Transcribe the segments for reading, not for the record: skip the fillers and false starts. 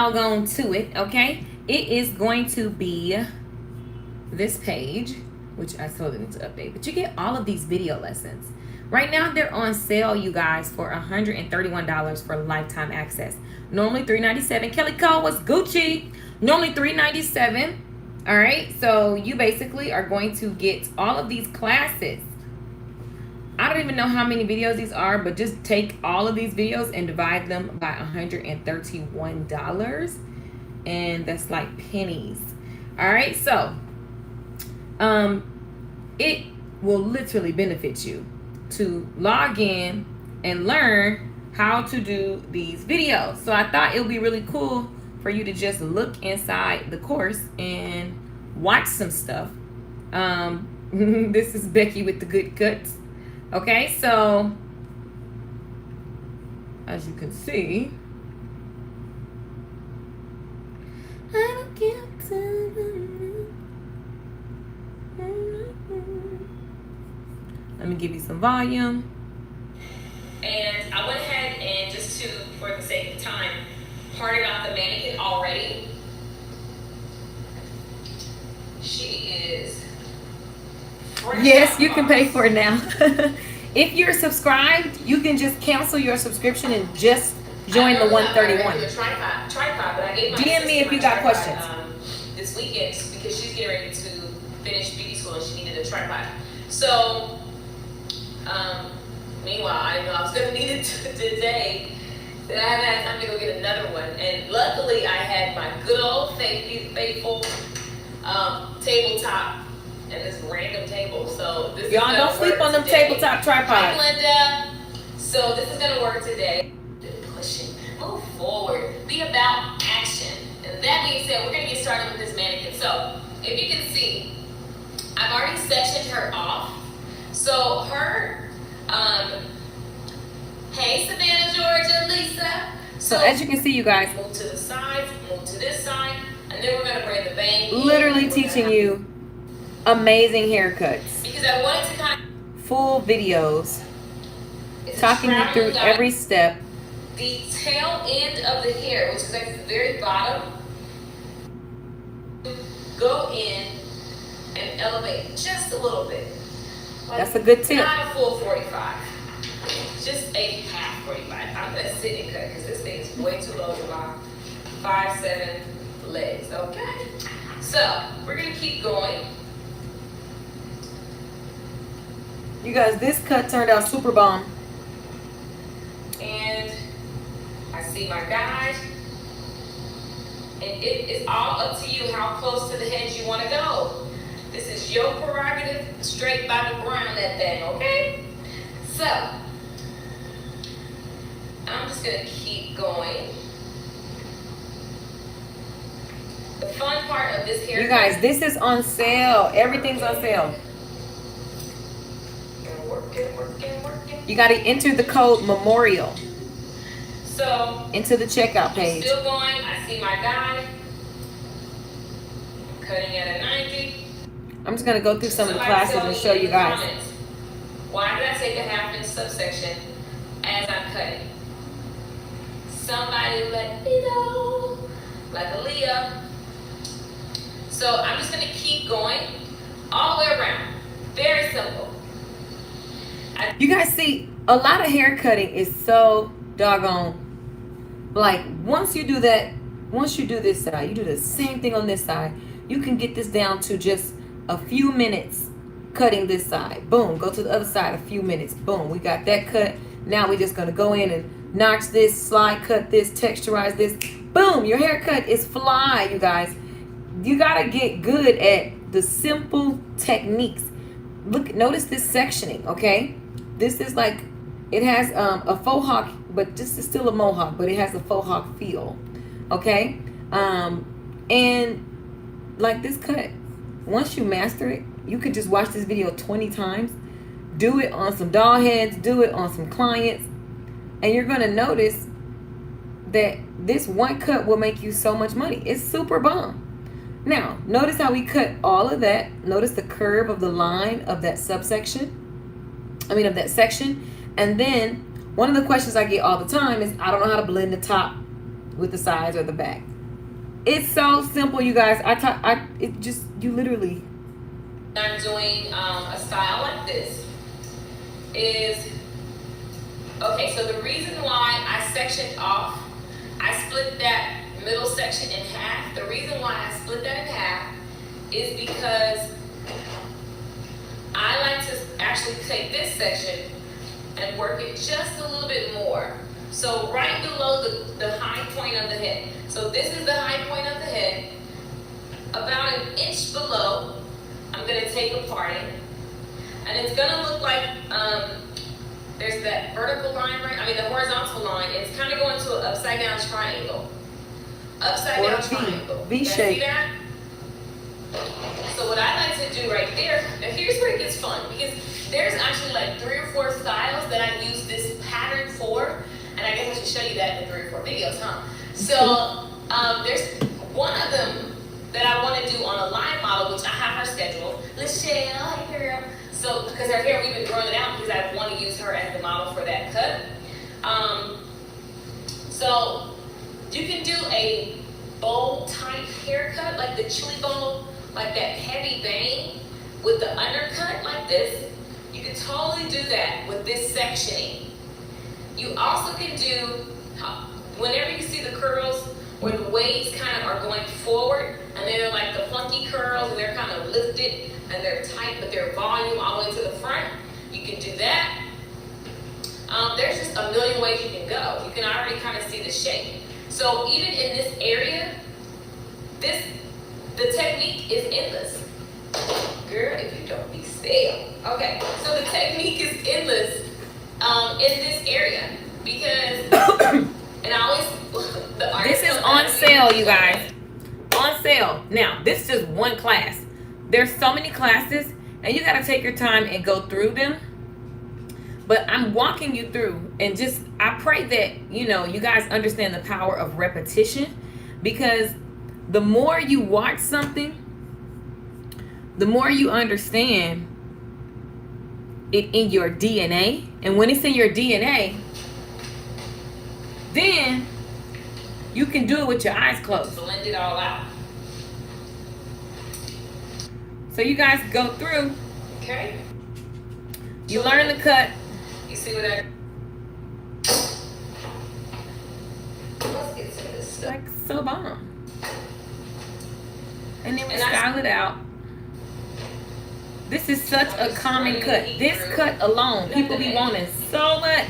doggone to it, okay? It is going to be this page, which I told them to update, but you get all of these video lessons. Right now, they're on sale, you guys, for $131 for lifetime access. Normally $397. Kelly Cole was Gucci. Normally $397. All right, so you basically are going to get all of these classes. I don't even know how many videos these are, but just take all of these videos and divide them by $131, and that's like pennies. All right, so it will literally benefit you to log in and learn how to do these videos. So I thought it would be really cool for you to just look inside the course and watch some stuff. This is Becky with the good cuts. Okay, so as you can see, I don't get let me give you some volume. And I went ahead and just for the sake of time, parted off the mannequin already. She is. Yes, you can pay for it now. If you're subscribed, you can just cancel your subscription and just join the 131. Tripod, but I gave my DM me if you got questions. This weekend because she's getting ready to finish beauty school and she needed a tripod. So, meanwhile, I didn't know I was going to need it today. Then I haven't had time to go get another one. And luckily, I had my good old faithful tabletop and this random table. So this y'all don't sleep on them tabletop tripods. Hi, Linda. So this is going to work today. Pushing, move forward, be about action. And that being said, we're going to get started with this mannequin. So if you can see, I've already sectioned her off. So her, hey Savannah, Georgia, Lisa. So as you can see, you guys, move to the sides, move to this side, and then we're gonna bring the bang. Literally teaching you amazing haircuts. Because I wanted to kind of full videos, talking you through every step. The tail end of the hair, which is like the very bottom, go in and elevate just a little bit. That's a good tip. Not a full 45. Just a half 45. I'm going to sit and cut because this thing is way too low for my 5'7" legs. Okay? So, we're going to keep going. You guys, this cut turned out super bomb. And I see my guide. And it is all up to you how close to the hedge you want to go. This is your prerogative, straight by the ground, that thing, okay? So, I'm just gonna keep going. The fun part of this hair. You guys, this is on sale. Everything's on sale. Working. You gotta enter the code MEMORIAL. So, into the checkout page. Still going, I see my guide. Cutting at a 90. I'm just going to go through some of the classes and show you guys. Why did I take a half-inch subsection as I'm cutting? Somebody let me know, like Aaliyah. So I'm just going to keep going all the way around. Very simple. You guys see, a lot of hair cutting is so doggone, like once you do this side, you do the same thing on this side, you can get this down to just a few minutes cutting this side. Boom, go to the other side, a few minutes. Boom, we got that cut. Now we're just gonna go in and notch this, slide cut this, texturize this. Boom, your haircut is fly, you guys. You gotta get good at the simple techniques. Look, notice this sectioning, okay? This is like, it has a faux hawk, but this is still a mohawk, but it has a faux hawk feel, okay? And like this cut, once you master it, you could just watch this video 20 times, do it on some doll heads, do it on some clients, and you're gonna notice that this one cut will make you so much money. It's super bomb. Now, notice how we cut all of that. Notice the curve of the line of that subsection. Of that section. And then one of the questions I get all the time is, I don't know how to blend the top with the sides or the back. It's so simple, you guys. You literally. I'm doing a style like this is, okay, so the reason why I sectioned off, I split that middle section in half. The reason why I split that in half is because I like to actually take this section and work it just a little bit more. So right below the high point of the head. So this is the high point of the head. About an inch below, I'm gonna take a parting. And it's gonna look like, there's that vertical line, right? I mean the horizontal line. It's kind of going to an upside down triangle. Upside down triangle. V shape. See that? So what I like to do right there, now here's where it gets fun, because there's actually like 3 or 4 styles that I use this pattern for, and I guess I should show you that in the 3 or 4 videos, huh? So there's one of them that I want to do on a live model, which I have her scheduled. Lachelle, hey girl. So because her hair, we've been growing it out because I want to use her as the model for that cut. So you can do a bowl type haircut, like the chili bowl, like that heavy bang with the undercut like this. You can totally do that with this sectioning. You also can do, whenever you see the curls where the waves kind of are going forward and they're like the funky curls and they're kind of lifted and they're tight but they're volume all the way to the front, you can do that. There's just a million ways you can go. You can already kind of see the shape. So even in this area, the technique is endless. Girl, if you don't be still. Okay, so the technique is endless in this area because, and I always, this is on sale, you guys. On sale. Now, this is just one class. There's so many classes, and you got to take your time and go through them. But I'm walking you through, and just, I pray that, you guys understand the power of repetition, because the more you watch something, the more you understand it in your DNA. And when it's in your DNA, then you can do it with your eyes closed. Blend it all out. So you guys go through. Okay. You learn the cut. You see what I... Let's get some of this stuff. Like so bomb. And then we style it out. This is such a common cut. This cut alone, people be wanting so much.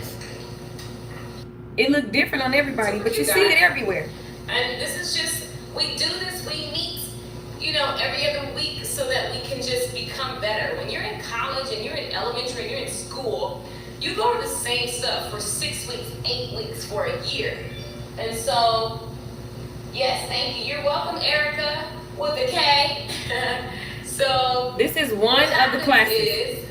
It look different on everybody, but you see it everywhere. And this is just, we do this, we meet, every other week so that we can just become better. When you're in college and you're in elementary and you're in school, you go to the same stuff for 6 weeks, 8 weeks, for a year. And so, yes, thank you. You're welcome, Erica, with a K. So this is one of the classes.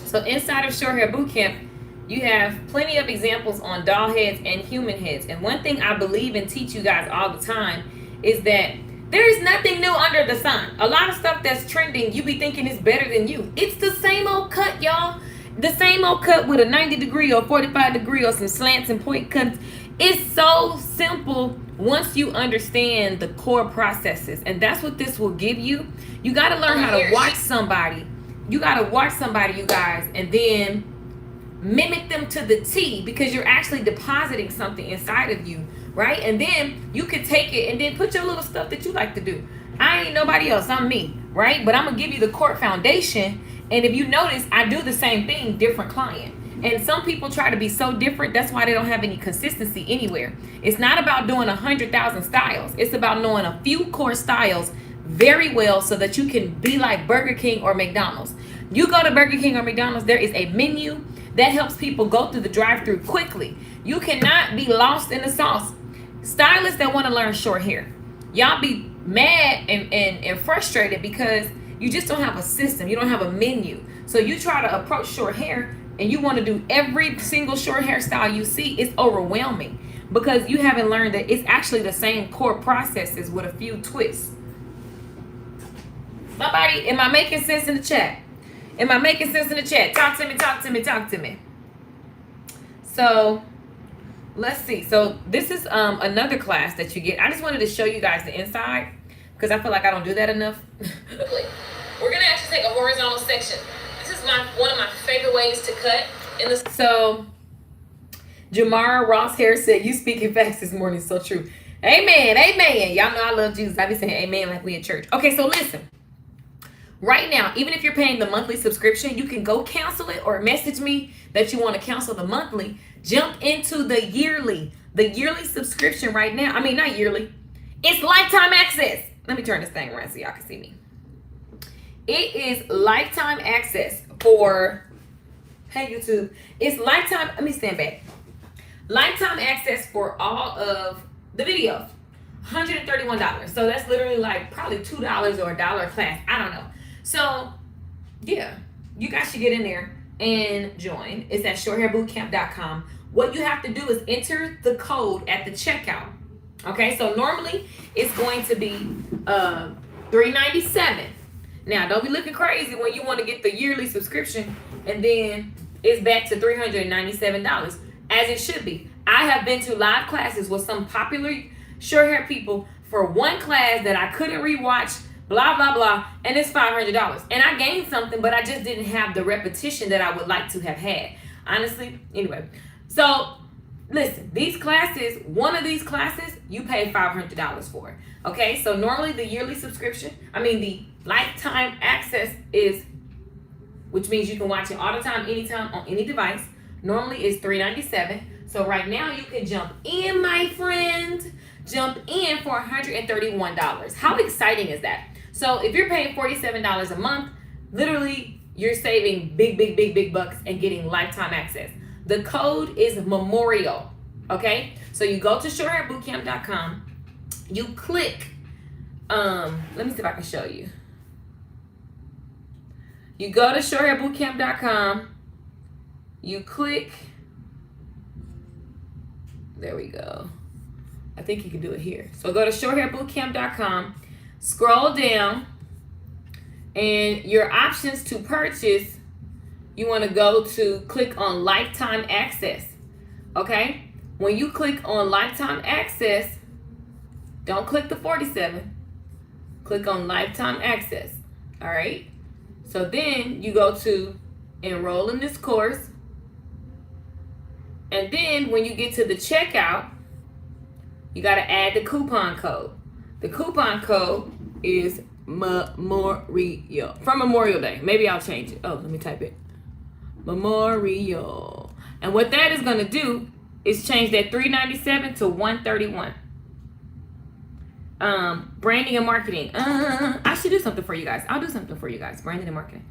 So inside of Short Hair Bootcamp, you have plenty of examples on doll heads and human heads. And one thing I believe and teach you guys all the time is that there is nothing new under the sun. A lot of stuff that's trending, you be thinking is better than you. It's the same old cut, y'all. The same old cut with a 90 degree or 45 degree or some slants and point cuts. It's so simple once you understand the core processes. And that's what this will give you. You got to learn how to watch somebody. You got to watch somebody, you guys, and then mimic them to the T, because you're actually depositing something inside of you, right? And then you can take it and then put your little stuff that you like to do. I ain't nobody else, I'm me, right? But I'm going to give you the core foundation. And if you notice, I do the same thing, different client. And some people try to be so different. That's why they don't have any consistency anywhere. It's not about doing 100,000 styles. It's about knowing a few core styles very well so that you can be like Burger King or McDonald's. You go to Burger King or McDonald's, there is a menu that helps people go through the drive-thru quickly. You cannot be lost in the sauce. Stylists that want to learn short hair, y'all be mad and frustrated because you just don't have a system. You don't have a menu. So you try to approach short hair and you want to do every single short hairstyle you see. It's overwhelming because you haven't learned that it's actually the same core processes with a few twists. Somebody, am I making sense in the chat? Am I making sense in the chat? Talk to me, talk to me, talk to me. So let's see. So this is another class that you get. I just wanted to show you guys the inside because I feel like I don't do that enough. We're gonna actually take a horizontal section. This is one of my favorite ways to cut in the. So Jamara Ross Harris said, "You speaking facts this morning, so true." Amen, amen. Y'all know I love Jesus. I be saying amen like we in church. Okay, so listen. Right now, even if you're paying the monthly subscription, you can go cancel it or message me that you want to cancel the monthly. Jump into the yearly subscription right now. I mean, not yearly. It's lifetime access. Let me turn this thing around so y'all can see me. It is lifetime access for, hey YouTube, it's lifetime, let me stand back. Lifetime access for all of the videos. $131. So that's literally like probably $2 or $1 a class. I don't know. So yeah, you guys should get in there and join. It's at shorthairbootcamp.com. What you have to do is enter the code at the checkout. Okay, so normally it's going to be $397. Now don't be looking crazy when you want to get the yearly subscription and then it's back to $397, as it should be. I have been to live classes with some popular short hair people for one class that I couldn't rewatch, blah blah blah, and it's $500. And I gained something, but I just didn't have the repetition that I would like to have had, honestly. Anyway, so listen, these classes, one of these classes, you pay $500 for. Okay, so normally the yearly subscription, the lifetime access is, which means you can watch it all the time, anytime, on any device. Normally it's $397. So right now you can jump in, my friend. Jump in for $131. How exciting is that? So if you're paying $47 a month, literally you're saving big bucks and getting lifetime access. The code is Memorial. Okay? So you go to shorthairbootcamp.com. You click, let me see if I can show you. You go to shorthairbootcamp.com. You click, there we go. I think you can do it here. So go to shorthairbootcamp.com, scroll down, and your options to purchase, you want to go to click on lifetime access. Okay? When you click on lifetime access, don't click the 47. Click on lifetime access. All right? So then you go to enroll in this course. And then when you get to the checkout, you got to add the coupon code. The coupon code is Memorial. From Memorial Day. Maybe I'll change it. Oh, let me type it. Memorial. And what that is going to do is change that $397 to $131. Branding and marketing. I should do something for you guys. I'll do something for you guys. Branding and marketing.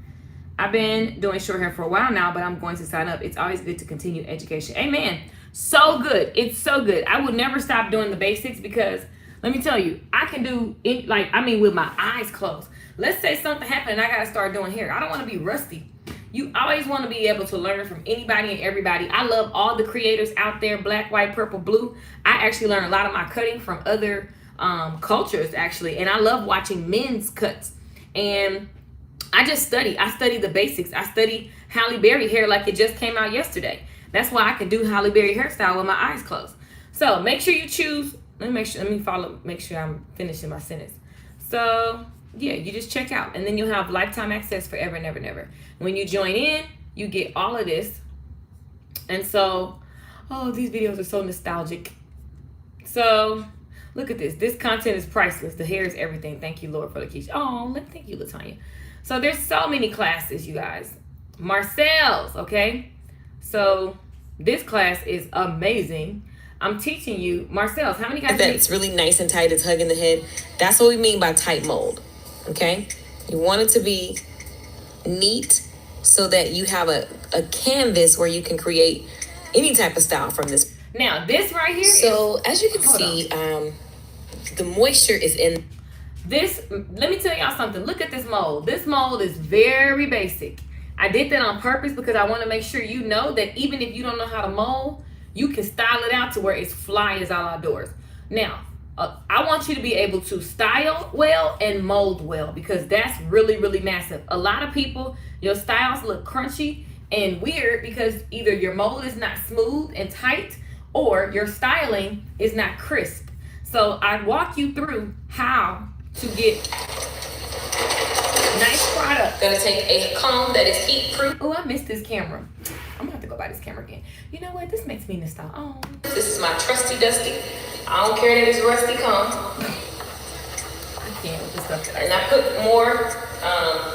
I've been doing short hair for a while now, but I'm going to sign up. It's always good to continue education. Amen. So good. It's so good. I would never stop doing the basics because let me tell you, I can do it with my eyes closed. Let's say something happened and I got to start doing hair. I don't want to be rusty. You always want to be able to learn from anybody and everybody. I love all the creators out there, black, white, purple, blue. I actually learn a lot of my cutting from other cultures, actually. And I love watching men's cuts. And I just study. I study the basics. I study Halle Berry hair like it just came out yesterday. That's why I can do Halle Berry hairstyle with my eyes closed. So make sure you choose. Make sure I'm finishing my sentence. So yeah, you just check out and then you'll have lifetime access forever and ever and ever. When you join in, you get all of this. And so, these videos are so nostalgic. So look at this. This content is priceless. The hair is everything. Thank you, Lord, for Lakeisha. Thank you, Latanya. So there's so many classes, you guys. Marcel's, okay? So this class is amazing. I'm teaching you, Marcel's, how many guys? That's really nice and tight. It's hugging the head. That's what we mean by tight mold, okay? You want it to be neat so that you have a canvas where you can create any type of style from this. Now, this right here as you can see, the moisture is in. This, let me tell y'all something. Look at this mold. This mold is very basic. I did that on purpose because I want to make sure you know that even if you don't know how to mold, you can style it out to where it's fly as all outdoors. Now, I want you to be able to style well and mold well because that's really, really massive. A lot of people, your styles look crunchy and weird because either your mold is not smooth and tight or your styling is not crisp. So I walk you through how to get nice product. Gonna take a comb that is heat proof. Oh, I missed this camera. I'm gonna have to go buy this camera again. You know what? This makes me nostalgic. Oh. This is my trusty dusty. I don't care that it's rusty comb. I can't with this stuff. And I put more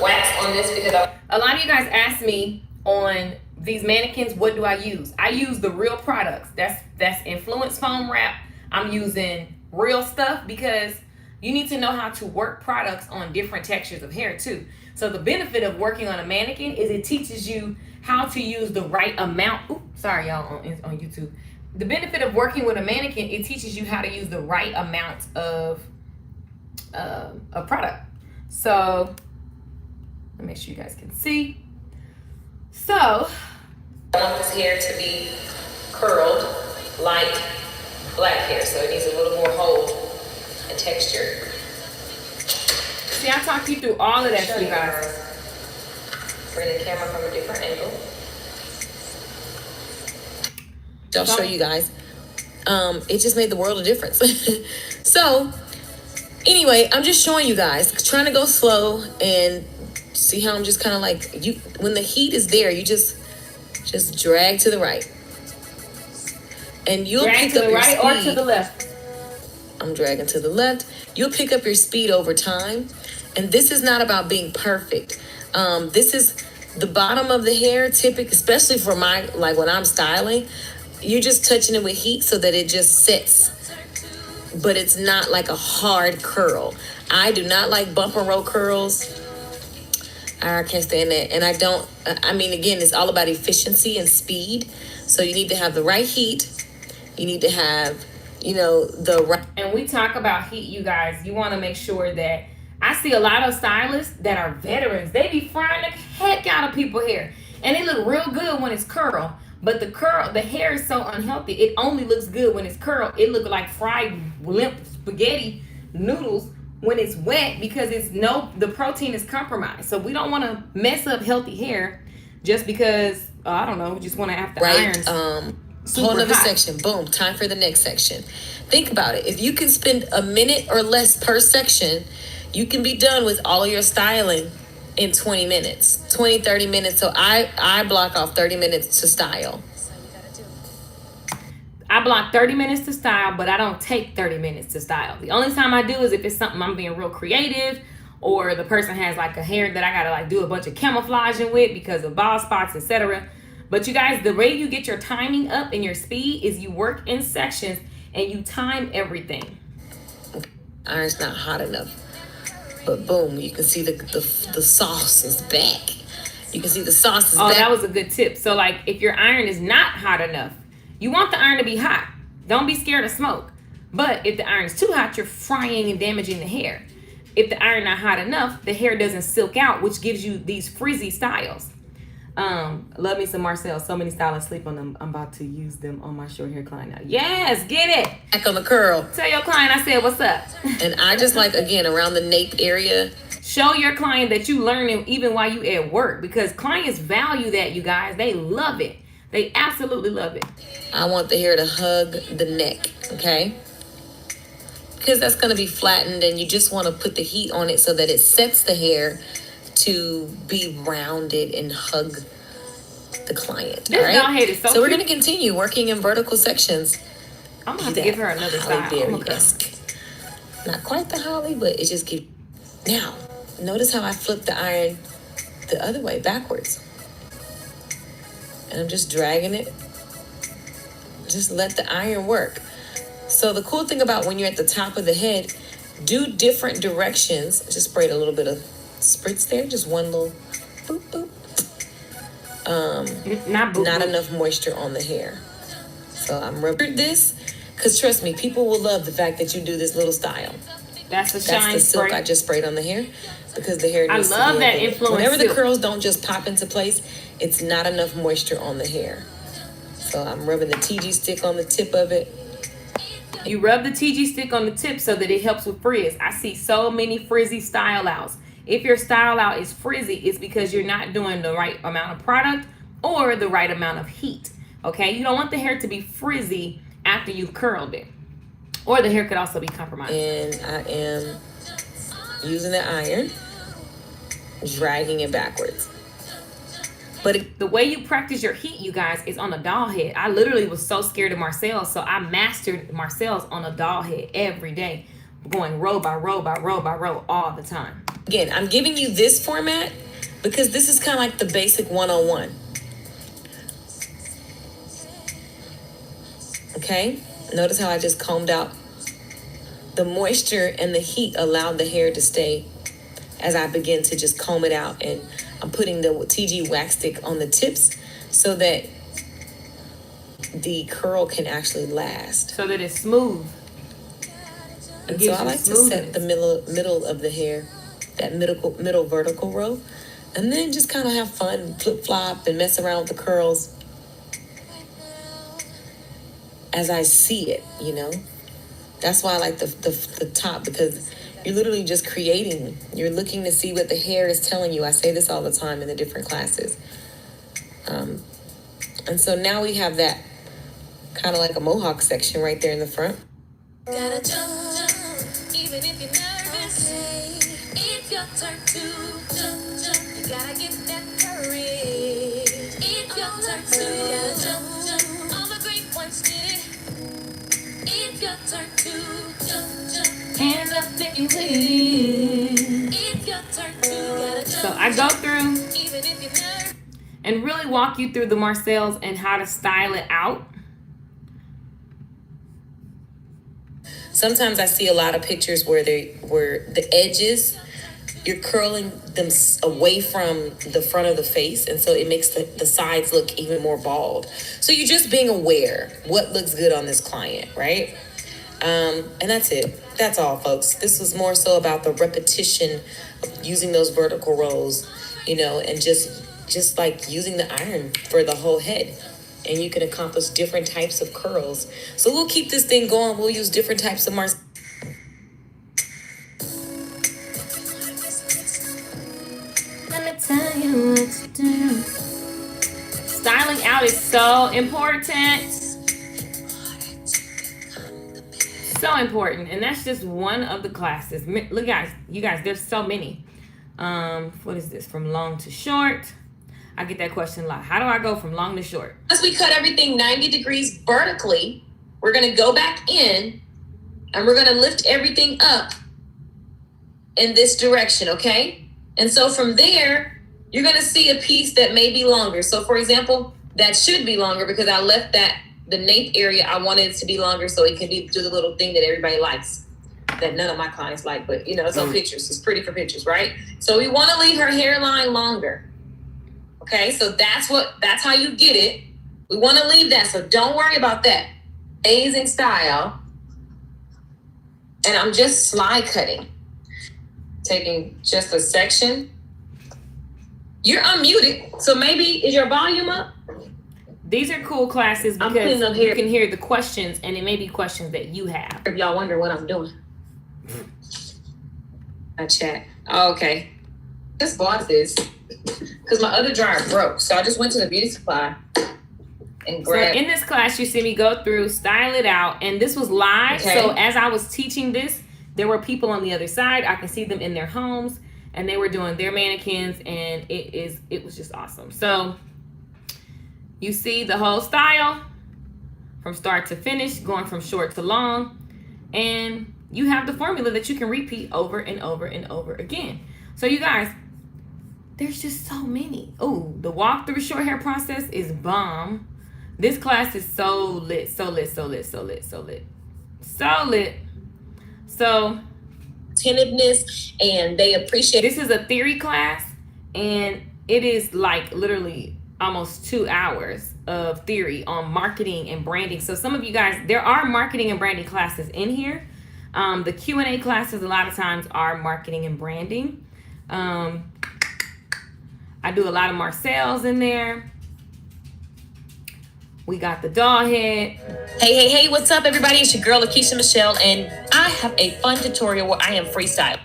wax on this because a lot of you guys ask me on these mannequins, what do I use? I use the real products. That's Influence foam wrap. I'm using real stuff because you need to know how to work products on different textures of hair too. So the benefit of working on a mannequin is it teaches you how to use the right amount. Ooh, sorry y'all on YouTube. The benefit of working with a mannequin, it teaches you how to use the right amount of a product. So let me make sure you guys can see. So I want this hair to be curled like black hair, so it needs a little more hold and texture. See, I talked you through all of that for you guys. Bring the camera from a different angle. I'll show you guys. It just made the world of difference. So anyway, I'm just showing you guys, trying to go slow and see how I'm just kind of like, you. When the heat is there, you just drag to the right, and you'll drag pick to up the your right speed. or to the left. I'm dragging to the left. You'll pick up your speed over time, and this is not about being perfect. This is the bottom of the hair, typically, especially for my, like when I'm styling, you're just touching it with heat so that it just sits. But it's not like a hard curl. I do not like bump and roll curls. I can't stand that. And I mean, again, it's all about efficiency and speed. So you need to have the right heat. You need to have, the right. And we talk about heat, you guys. You want to make sure that I see a lot of stylists that are veterans. They be frying the heck out of people's hair. And they look real good when it's curl. But the hair is so unhealthy. It only looks good when it's curled. It looks like fried limp spaghetti noodles when it's wet because the protein is compromised. So we don't want to mess up healthy hair just because, I don't know, we just want to have the irons. Whole another section. Boom. Time for the next section. Think about it. If you can spend a minute or less per section, you can be done with all of your styling in 20 minutes, 20, 30 minutes. So I block off 30 minutes to style. I block 30 minutes to style, but I don't take 30 minutes to style. The only time I do is if it's something I'm being real creative, or the person has like a hair that I gotta like do a bunch of camouflaging with because of bald spots, etc. But you guys, the way you get your timing up and your speed is you work in sections and you time everything. Iron's not hot enough. But boom, you can see the sauce is back. You can see the sauce is back. Oh, that was a good tip. So like if your iron is not hot enough, you want the iron to be hot. Don't be scared of smoke. But if the iron is too hot, you're frying and damaging the hair. If the iron not hot enough, the hair doesn't silk out, which gives you these frizzy styles. Love me some Marcel. So many stylists sleep on them. I'm about to use them on my short hair client now. Yes, get it. Back on the curl. Tell your client I said what's up. And I just like, again, around the nape area. Show your client that you learning even while you at work, because clients value that, you guys. They love it. They absolutely love it. I want the hair to hug the neck, okay? Because that's going to be flattened, and you just want to put the heat on it so that it sets the hair to be rounded and hug the client. This all right? doll head is so we're cute. going to continue working in vertical sections. I'm going to give her another style. Berry-esque. Not quite the Holly, but it just keeps. Now, notice how I flip the iron the other way, backwards. And I'm just dragging it. Just let the iron work. So the cool thing about when you're at the top of the head, do different directions. Just sprayed a little bit of spritz there. Just one little boop, boop. Not enough moisture on the hair. So I'm rubbing this, because trust me, people will love the fact that you do this little style. That's the shine That's the silk spray. I just sprayed on the hair, because the hair needs I love to be that a little- influence Whenever the silk. curls don't just pop into place, it's not enough moisture on the hair. So I'm rubbing the TG stick on the tip of it. You rub the TG stick on the tip so that it helps with frizz. I see so many frizzy style outs. If your style out is frizzy, it's because you're not doing the right amount of product or the right amount of heat. Okay, you don't want the hair to be frizzy after you've curled it. Or the hair could also be compromised. And I am using the iron, dragging it backwards. But the way you practice your heat, you guys, is on a doll head. I literally was so scared of Marcel's, so I mastered Marcel's on a doll head every day, going row by row by row by row all the time. Again, I'm giving you this format because this is kind of like the basic 101. Okay? Notice how I just combed out. The moisture and the heat allowed the hair to stay as I begin to just comb it out. And I'm putting the TG wax stick on the tips so that the curl can actually last. So that it's smooth. And so I like to set the middle of the hair, that middle vertical row, and then just kind of have fun, flip-flop, and mess around with the curls as I see it, you know? That's why I like the top, because you're literally just creating. You're looking to see what the hair is telling you. I say this all the time in the different classes. And so now we have that kind of like a mohawk section right there in the front. Gotta jump, even if you're nervous. It's your turn to jump. You gotta get that courage. It's your turn to gotta jump. All the great ones did it. It's your turn to jump. Hands up if you win. It's your turn to gotta jump. So I go through Even if you're nervous. and really walk you through the Marcel's and how to style it out. Sometimes I see a lot of pictures where the edges, you're curling them away from the front of the face, and so it makes the sides look even more bald. So you're just being aware what looks good on this client, right? And that's it. That's all, folks. This was more so about the repetition of using those vertical rows, you know, and just like using the iron for the whole head. And you can accomplish different types of curls. So we'll keep this thing going. We'll use different types of Marcel's. Let me tell you what to do. Styling out is so important. So important. And that's just one of the classes. Look, guys, you guys, there's so many. What is this? From long to short. I get that question a lot. How do I go from long to short? Once we cut everything 90 degrees vertically, we're going to go back in and we're going to lift everything up in this direction, okay? And so from there, you're going to see a piece that may be longer. So for example, that should be longer because I left the nape area, I wanted it to be longer so it can do the little thing that everybody likes, that none of my clients like, but you know, it's on pictures. It's pretty for pictures, right? So we want to leave her hairline longer. Okay, so that's how you get it. We want to leave that, so don't worry about that. Amazing style. And I'm just slide cutting. Taking just a section. You're unmuted, so maybe, is your volume up? These are cool classes I'm putting because them you here. can hear the questions, and it may be questions that you have. If y'all wonder what I'm doing. I chat. Oh, okay. Just bought this because my other dryer broke. So I just went to the beauty supply and So grabbed. in this class, you see me go through, style it out, and this was live. Okay. So as I was teaching this, there were people on the other side. I can see them in their homes, and they were doing their mannequins, and it was just awesome. So you see the whole style from start to finish, going from short to long, and you have the formula that you can repeat over and over and over again. So you guys, there's just so many. Oh, the walkthrough short hair process is bomb. This class is so lit, so lit, so lit, so lit, so lit, so lit. So Attentiveness, and they appreciate this is a theory class, and it is like literally almost 2 hours of theory on marketing and branding. So some of you guys, there are marketing and branding classes in here. The Q&A classes a lot of times are marketing and branding. I do a lot of Marcel's in there. We got the doll head. Hey, what's up, everybody? It's your girl, Lakeisha Michelle, and I have a fun tutorial where I am freestyle.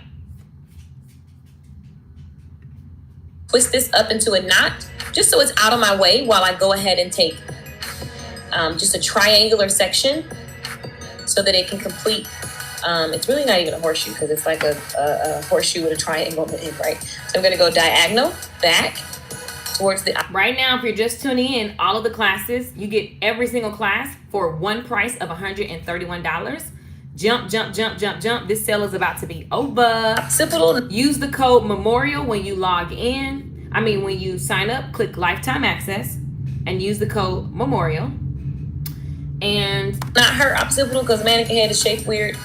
Twist this up into a knot, just so it's out of my way while I go ahead and take just a triangular section so that it can complete. It's really not even a horseshoe because it's like a horseshoe with a triangle on the end, right? So I'm going to go diagonal back towards the. Right now, if you're just tuning in, all of the classes, you get every single class for one price of $131. Jump, jump, jump, jump, jump. This sale is about to be over. Occipital. Use the code MEMORIAL when you log in. When you sign up, click Lifetime Access and use the code MEMORIAL. And not her occipital because mannequin head is shaped weird.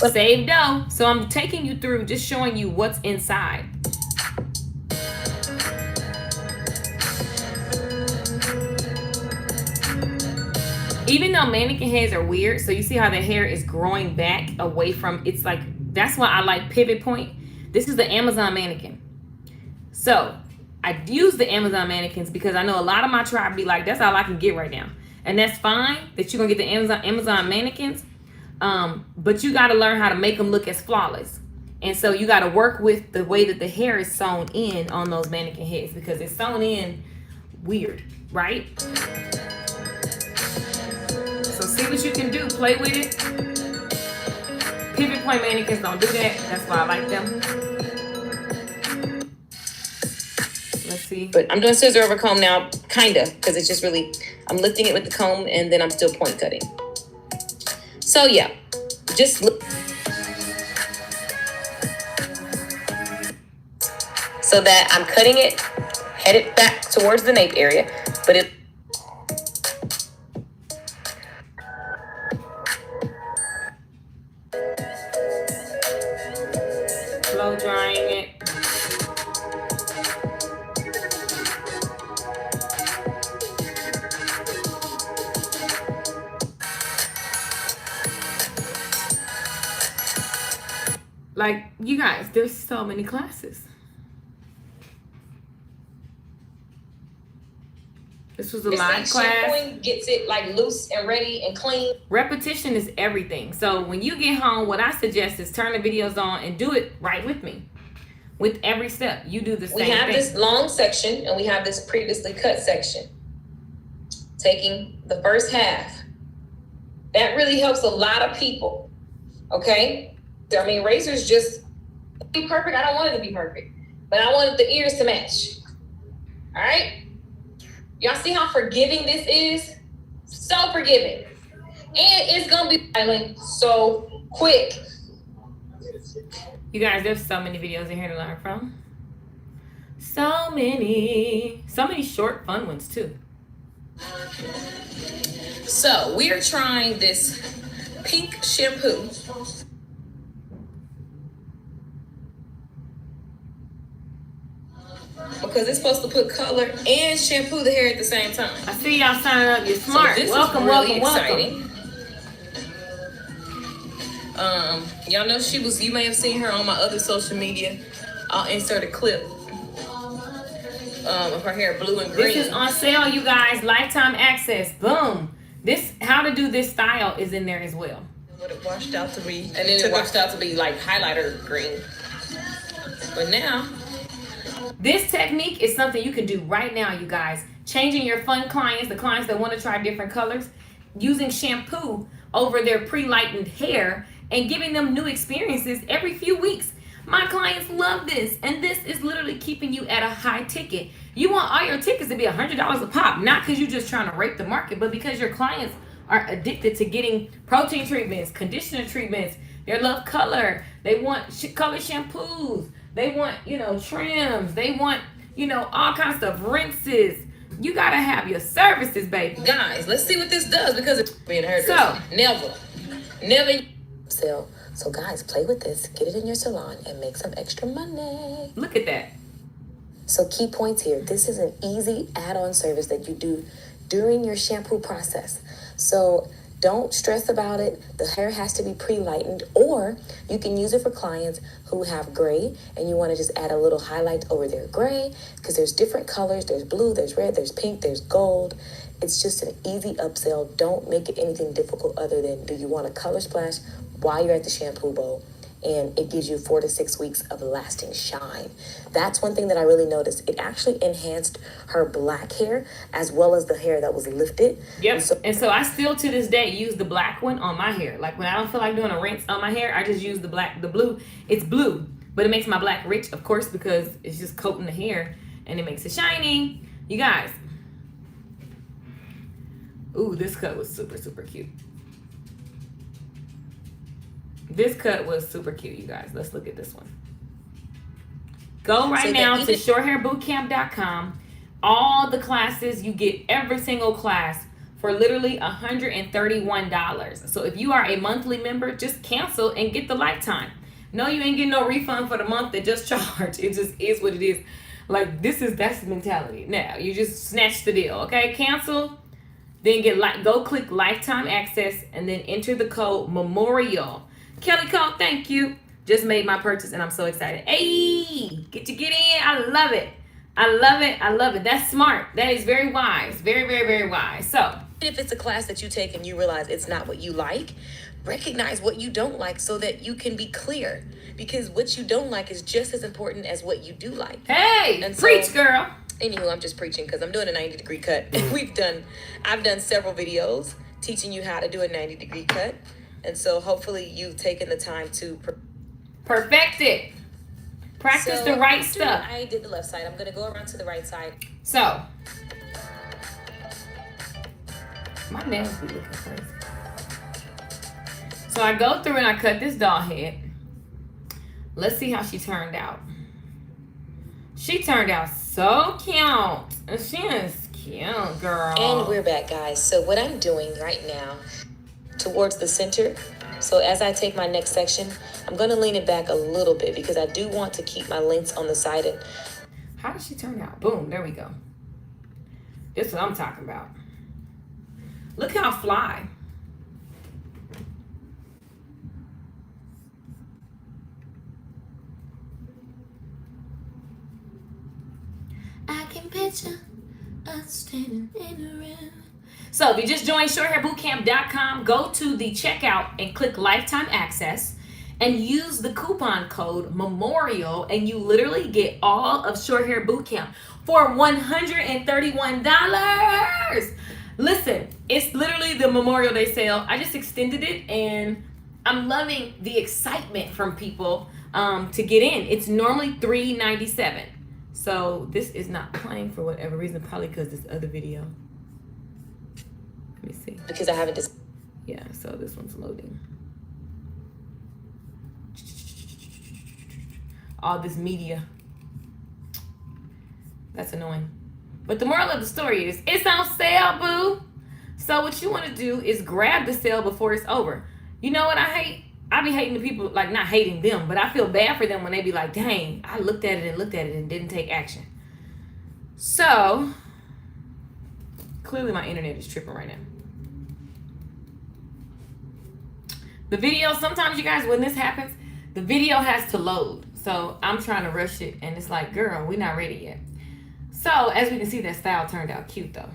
But save dough. So I'm taking you through, just showing you what's inside. Even though mannequin heads are weird, so you see how the hair is growing back away from, it's like, that's why I like Pivot Point. This is the Amazon mannequin. So I use the Amazon mannequins because I know a lot of my tribe be like, that's all I can get right now. And that's fine that you're gonna get the Amazon mannequins. But you gotta learn how to make them look as flawless. And so you gotta work with the way that the hair is sewn in on those mannequin heads because it's sewn in weird, right? So see what you can do, play with it. Pivot Point mannequins don't do that. That's why I like them. Let's see. But I'm doing scissor over comb now, kinda, because it's just really, I'm lifting it with the comb and then I'm still point cutting. So yeah, just look. So that I'm cutting it, headed back towards the nape area, but it. Blow drying it. Like, you guys, there's so many classes. This was a live class. Gets it like loose and ready and clean. Repetition is everything. So when you get home, what I suggest is turn the videos on and do it right with me. With every step, you do the same thing. We have this long section and we have this previously cut section. Taking the first half. That really helps a lot of people. Okay? I mean, razors just be perfect. I don't want it to be perfect. But I wanted the ears to match. All right? Y'all see how forgiving this is? So forgiving. And it's going to be styling so quick. You guys, there's so many videos in here to learn from. So many short, fun ones too. So we are trying this pink shampoo. Because it's supposed to put color and shampoo the hair at the same time. I see y'all signing up. You're smart. So welcome. Y'all know you may have seen her on my other social media. I'll insert a clip of her hair blue and green. This is on sale, you guys. Lifetime access. Boom. This, how to do this style is in there as well. What it washed out to be. And then it washed out to be like highlighter green. But now, this technique is something you can do right now, you guys. Changing your fun clients, the clients that want to try different colors, using shampoo over their pre-lightened hair and giving them new experiences every few weeks. My clients love this, and this is literally keeping you at a high ticket. You want all your tickets to be $100 a pop, not because you're just trying to rape the market, but because your clients are addicted to getting protein treatments, conditioner treatments. They love color. They want color shampoos. They want, trims. They want, all kinds of rinses. You got to have your services, baby. Guys, let's see what this does because it's being heard. So, never sell. So guys, play with this. Get it in your salon and make some extra money. Look at that. So key points here. This is an easy add-on service that you do during your shampoo process. So don't stress about it. The hair has to be pre-lightened, or you can use it for clients who have gray and you want to just add a little highlight over their gray because there's different colors. There's blue, there's red, there's pink, there's gold. It's just an easy upsell. Don't make it anything difficult other than, do you want a color splash while you're at the shampoo bowl? and it gives you 4 to 6 weeks of lasting shine. That's one thing that I really noticed. It actually enhanced her black hair as well as the hair that was lifted. Yep. And so I still to this day use the black one on my hair. Like when I don't feel like doing a rinse on my hair, I just use the blue. It's blue, but it makes my black rich, of course, because it's just coating the hair and it makes it shiny. You guys. Ooh, this cut was super, super cute. This cut was super cute, you guys. Let's look at this one. Go right now to shorthairbootcamp.com. All the classes, you get every single class for literally $131. So if you are a monthly member, just cancel and get the lifetime. No, you ain't getting no refund for the month that just charge. It just is what it is. Like that's the mentality. Now you just snatch the deal, okay? Cancel, then go click lifetime access and then enter the code Memorial. Kelly Cole, thank you. Just made my purchase and I'm so excited. Hey, get in. I love it. I love it. That's smart. That is very wise. Very, very, very wise. So if it's a class that you take and you realize it's not what you like, recognize what you don't like so that you can be clear, because what you don't like is just as important as what you do like. Hey, and preach, girl. Anywho, I'm just preaching because I'm doing a 90-degree cut. I've done several videos teaching you how to do a 90-degree cut. And so hopefully you've taken the time to perfect it. Practice the right stuff. I did the left side. I'm going to go around to the right side. So, my nails be looking crazy. So I go through and I cut this doll head. Let's see how she turned out. She turned out so cute. She is cute, girl. And we're back, guys. So what I'm doing right now, towards the center. So as I take my next section, I'm going to lean it back a little bit because I do want to keep my lengths on the side. And how did she turn out? Boom, there we go. This is what I'm talking about. Look how fly. I can picture us standing in a room. So if you just joined shorthairbootcamp.com, go to the checkout and click lifetime access and use the coupon code Memorial and you literally get all of Short Hair Bootcamp for $131. Listen, it's literally the Memorial Day sale. I just extended it and I'm loving the excitement from people to get in. It's normally $397. So this is not playing for whatever reason, probably because this other video. Let me see. Because I haven't just. Yeah, so this one's loading. All this media. That's annoying. But the moral of the story is, it's on sale, boo. So what you want to do is grab the sale before it's over. You know what I hate? I be hating the people, like not hating them, but I feel bad for them when they be like, dang, I looked at it and didn't take action. So, clearly my internet is tripping right now. The video, sometimes you guys, when this happens, the video has to load. So I'm trying to rush it and it's like, girl, we're not ready yet. So as we can see, that style turned out cute though.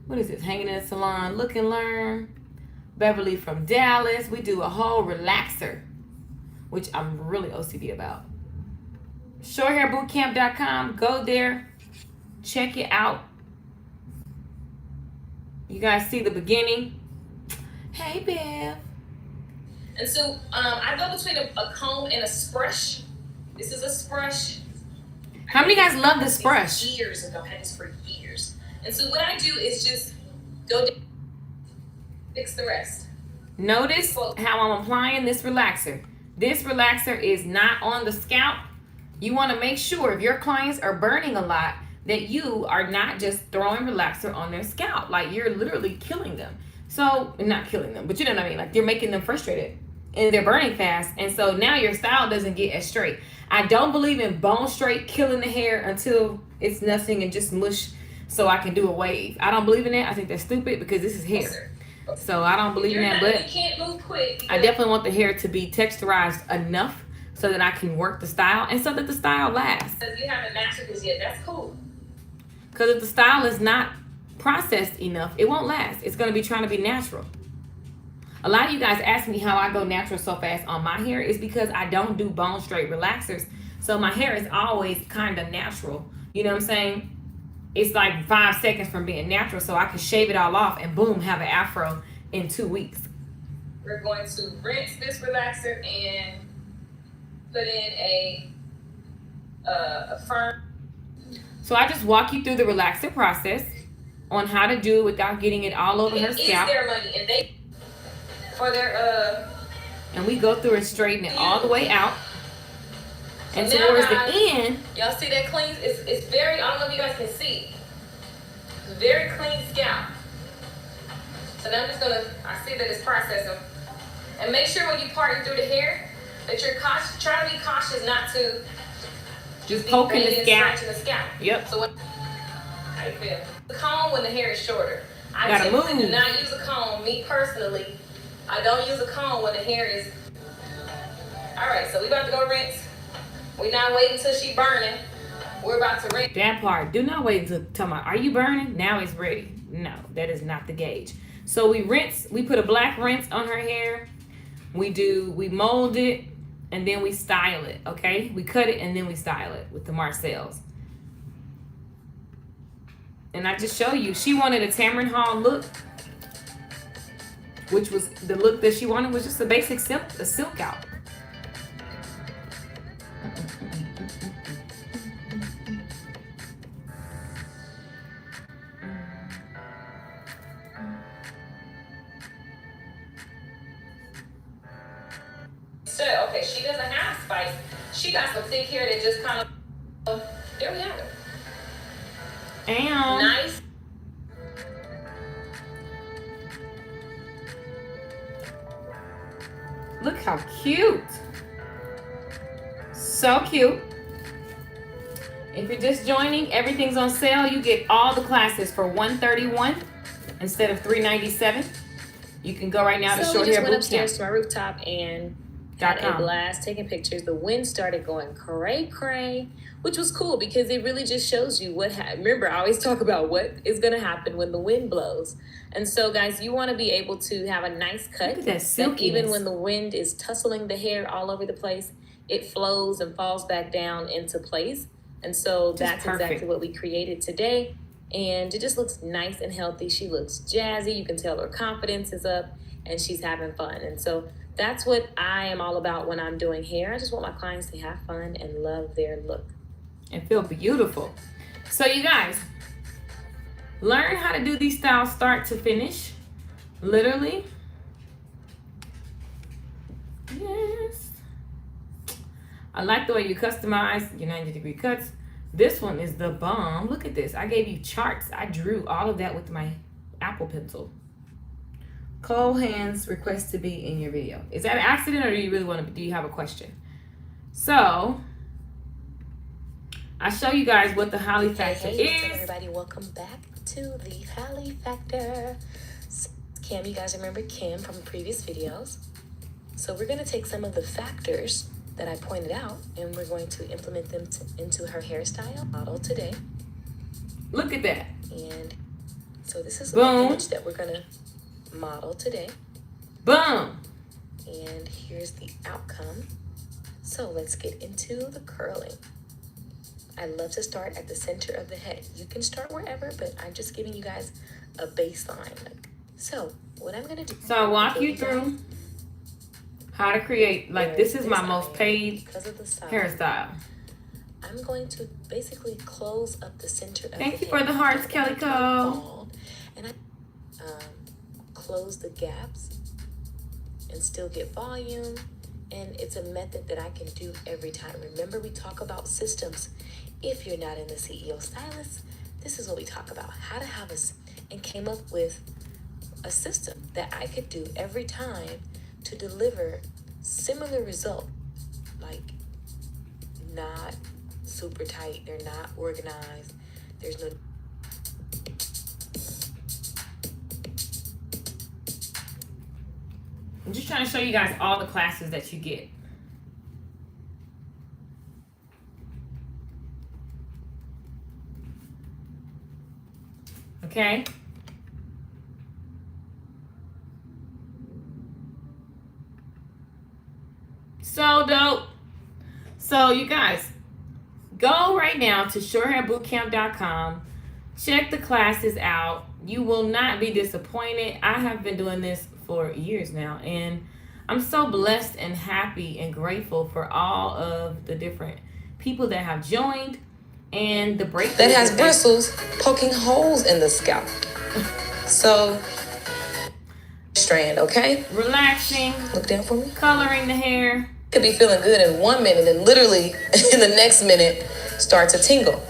What is this? Hanging in a salon, look and learn. Beverly from Dallas. We do a whole relaxer, which I'm really OCD about. Shorthairbootcamp.com. Go there. Check it out. You guys see the beginning. Hey, Bev. And so I go between a comb and a sprush. This is a sprush. How many guys love this brush? Years ago, I had this for years. And so what I do is just go down, fix the rest. Notice how I'm applying this relaxer. This relaxer is not on the scalp. You want to make sure if your clients are burning a lot that you are not just throwing relaxer on their scalp. Like you're literally killing them. So, not killing them, but you know what I mean? Like you're making them frustrated and they're burning fast. And so now your style doesn't get as straight. I don't believe in bone straight killing the hair until it's nothing and just mush so I can do a wave. I don't believe in that. I think that's stupid because this is hair. So I don't believe in that, but you can't move quick. I definitely want the hair to be texturized enough so that I can work the style and so that the style lasts. Because you haven't mastered this yet, that's cool. Because if the style is not processed enough, it won't last. It's going to be trying to be natural. A lot of you guys ask me how I go natural so fast on my hair. Is because I don't do bone straight relaxers. So my hair is always kind of natural. You know what I'm saying? It's like 5 seconds from being natural. So I can shave it all off and boom, have an afro in 2 weeks. We're going to rinse this relaxer and put in a firm. So I just walk you through the relaxer process on how to do it without getting it all over her scalp. It is their money, and they for their and we go through and straighten it all the way out. So and now, towards guys, the end, y'all see that clean? It's very. I don't know if you guys can see. It's very clean scalp. So now I'm just gonna. I see that it's processing, and make sure when you parting through the hair that you're cautious. Try to be cautious not to just poking the scalp. Scratching the scalp. Yep. So how you feel? The comb when the hair is shorter. I Gotta typically move. do not use a comb. Me personally, I don't use a comb when the hair is. All right, so we about to go rinse. We're not waiting until she burning. We're about to rinse. That part. Do not wait until tell me, are you burning? Now it's ready. No, that is not the gauge. So we rinse. We put a black rinse on her hair. We mold it, and then we style it. Okay, we cut it and then we style it with the Marcells. And I just show you, she wanted a Tamron Hall look, which was the look that she wanted was just a basic silk out. So, okay, she doesn't have spice. She got some thick hair that just kind of, there we have it. And Nice. look how cute. So cute. If you're just joining, everything's on sale. You get all the classes for $131 instead of $397. You can go right now to So Short we just Hair went Boot upstairs Camp. to my rooftop and had a .com. blast taking pictures. The wind started going cray cray, which was cool because it really just shows you what remember, I always talk about what is going to happen when the wind blows. And so, guys, you want to be able to have a nice cut. Look at that silkiness. Even when the wind is tussling the hair all over the place, it flows and falls back down into place. And so that's perfect. exactly what we created today. And it just looks nice and healthy. She looks jazzy. You can tell her confidence is up and she's having fun. And so that's what I am all about when I'm doing hair. I just want my clients to have fun and love their look. And feel beautiful. So you guys, learn how to do these styles start to finish. Literally. Yes. I like the way you customize your 90-degree cuts. This one is the bomb. Look at this. I gave you charts. I drew all of that with my Apple Pencil. Cole Hands request to be in your video. Is that an accident or do you really want to, do you have a question? So, I show you guys what the Holly Factor Hey, what's up, is. everybody? Welcome back to the Holly Factor. So, Kim, you guys remember Kim from previous videos. So we're going to take some of the factors that I pointed out and we're going to implement them into her hairstyle model today. Look at that. And so this is Boom. the image that we're going to model today. Boom. And here's the outcome. So let's get into the curling. I love to start at the center of the head. You can start wherever, but I'm just giving you guys a baseline. So what I'm gonna do. So I walk you through how to create, like this is my most paid because of the side, hairstyle. I'm going to basically close up the center of Thank the you for head. the hearts, Kelly Cole. Bald, and I close the gaps and still get volume. And it's a method that I can do every time. Remember, we talk about systems. If you're not in the CEO Stylist, this is what we talk about. How to have and came up with a system that I could do every time to deliver similar result. Like, not super tight. They're not organized. There's no... I'm just trying to show you guys all the classes that you get. Okay? So dope. So you guys, go right now to shorthairbootcamp.com. Check the classes out. You will not be disappointed. I have been doing this for years now, and I'm so blessed and happy and grateful for all of the different people that have joined and the breakthroughs that has they- bristles poking holes in the scalp. So, strand, okay? relaxing, Look down for me. coloring the hair. Could be feeling good in 1 minute and literally in the next minute start to tingle.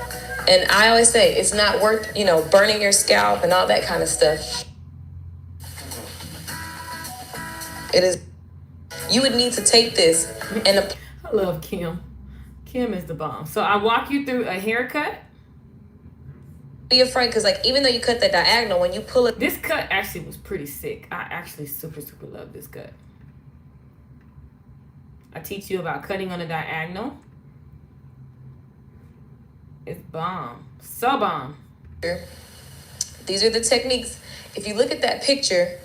And I always say it's not worth, burning your scalp and all that kind of stuff. It is, you would need to take this and I love Kim. Kim is the bomb. So I walk you through a haircut. be afraid because like even though you cut that diagonal, when you pull it, This cut actually was pretty sick. I actually super love this cut. I teach you about cutting on a diagonal. It's bomb. So bomb. these are the techniques. If you look at that picture,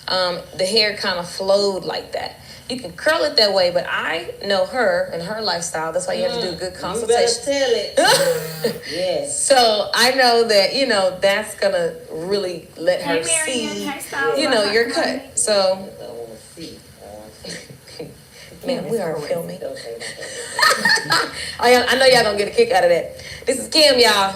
the hair kind of flowed like that. You can curl it that way, but I know her and her lifestyle. That's why you have to do a good You better consultation. tell it. Yes. So I know that, that's gonna really let her Hey, Marion. see, Hey, Styles. your cut. So, I want to see. man, we are filming. Don't say that. I know y'all gonna get a kick out of that. This is Kim, y'all.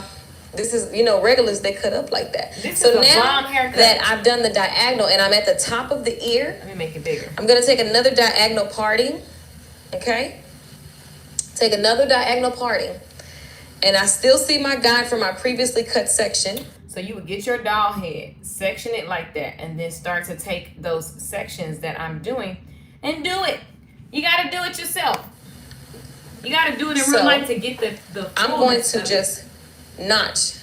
This is, regulars, they cut up like that. This So is a now bomb haircut. that I've done the diagonal and I'm at the top of the ear, Let me make it bigger. I'm gonna take another diagonal parting, okay? Take another diagonal parting. And I still see my guide from my previously cut section. So you would get your doll head, section it like that, and then start to take those sections that I'm doing and do it. You gotta do it yourself. You gotta do it in real So, life to get the I'm going fullness to of it. just notch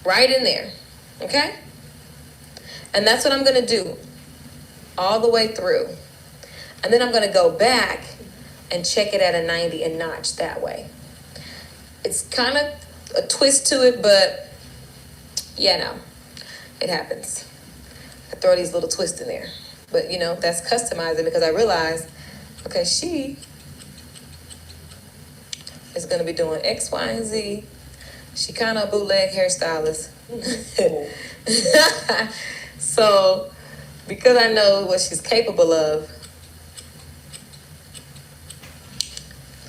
right in there, okay? And that's what I'm gonna do all the way through. And then I'm gonna go back and check it at a 90 and notch that way. It's kind of a twist to it, but it happens. I throw these little twists in there. But that's customizing because I realized, okay, she is gonna be doing X, Y, and Z. She kind of a bootleg hairstylist. So, because I know what she's capable of,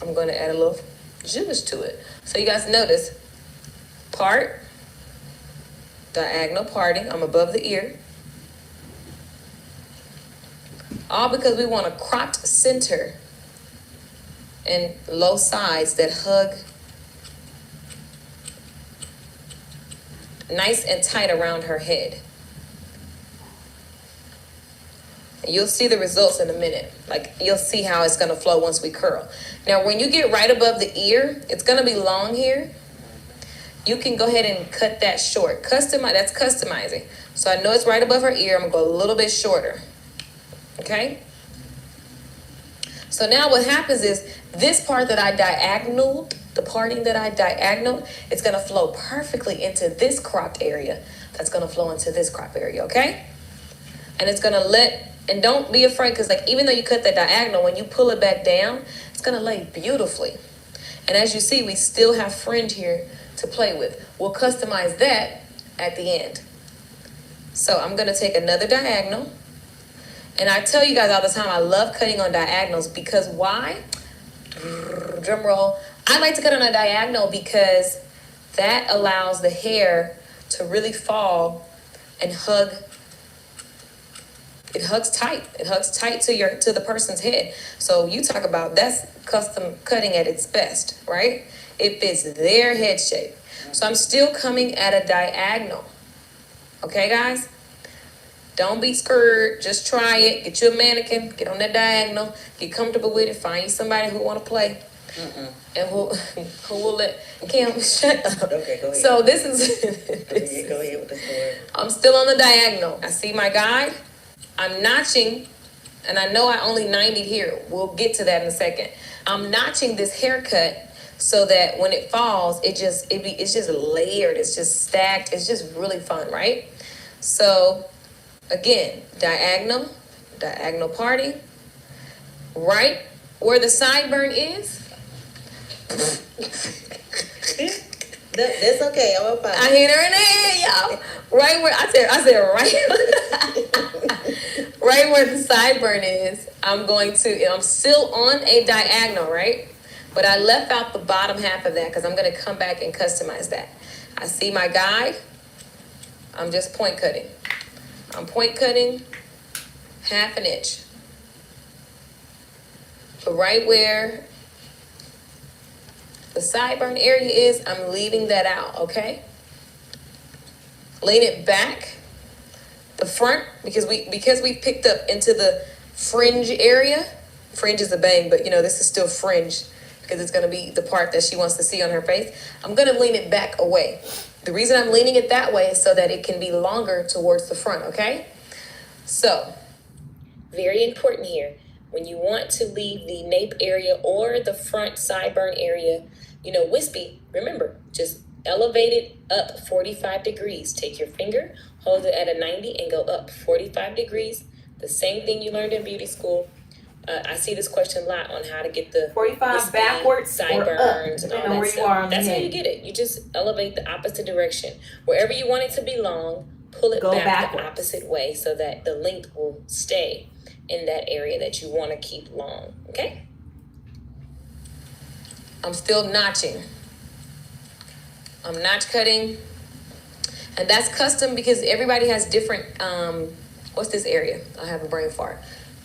I'm going to add a little juice to it. So you guys notice, part, diagonal parting, I'm above the ear. All because we want a cropped center and low sides that hug nice and tight around her head. And you'll see the results in a minute. Like you'll see how it's gonna flow once we curl. Now when you get right above the ear, it's gonna be long here. You can go ahead and cut that short. That's customizing. So I know it's right above her ear. I'm gonna go a little bit shorter. Okay? So now what happens is this part that I diagonaled, the parting that I diagonaled, it's gonna flow perfectly into this cropped area. That's gonna flow into this crop area, okay? And it's gonna and don't be afraid, because like even though you cut the diagonal, when you pull it back down, it's gonna lay beautifully. And as you see, we still have fringe here to play with. We'll customize that at the end. So I'm gonna take another diagonal. And I tell you guys all the time, I love cutting on diagonals because why? Drum roll. I like to cut on a diagonal because that allows the hair to really fall and hug. It hugs tight. It hugs tight to the person's head. So you talk about that's custom cutting at its best, right? It fits their head shape. So I'm still coming at a diagonal. Okay, guys? Don't be scared. Just try it. Get you a mannequin. Get on that diagonal. Get comfortable with it. Find you somebody who want to play. And who will let Kim shut up. Okay, go ahead. So this is Go ahead with the story. I'm still on the diagonal. I see my guide. I'm notching, and I know I only 90'd here. We'll get to that in a second. I'm notching this haircut so that when it falls, it's just layered. It's just stacked. It's just really fun, right? So again, diagonal parting, right where the sideburn is. That's okay. I'm fine. I hit her in the head, y'all. Right where I said right where the sideburn is. I'm still on a diagonal, right? But I left out the bottom half of that because I'm gonna come back and customize that. I see my guide. I'm just point cutting. I'm point cutting 1/2 inch. But right where the sideburn area is, I'm leaving that out, okay? Lean it back, the front, because we picked up into the fringe area. Fringe is a bang, but this is still fringe because it's gonna be the part that she wants to see on her face. I'm gonna lean it back away. The reason I'm leaning it that way is so that it can be longer towards the front, okay? So, very important here. When you want to leave the nape area or the front sideburn area, wispy, remember, just elevate it up 45 degrees. Take your finger, hold it at a 90 and go up 45 degrees. The same thing you learned in beauty school. I see this question a lot on how to get the 45 wispy backwards sideburns or and up, all that where you stuff. are on That's the how you head. get it. You just elevate the opposite direction. Wherever you want it to be long, pull it Go back backwards. the opposite way so that the length will stay in that area that you want to keep long. Okay? I'm still notching. I'm notch cutting. And that's custom because everybody has different, what's this area? I have a brain fart.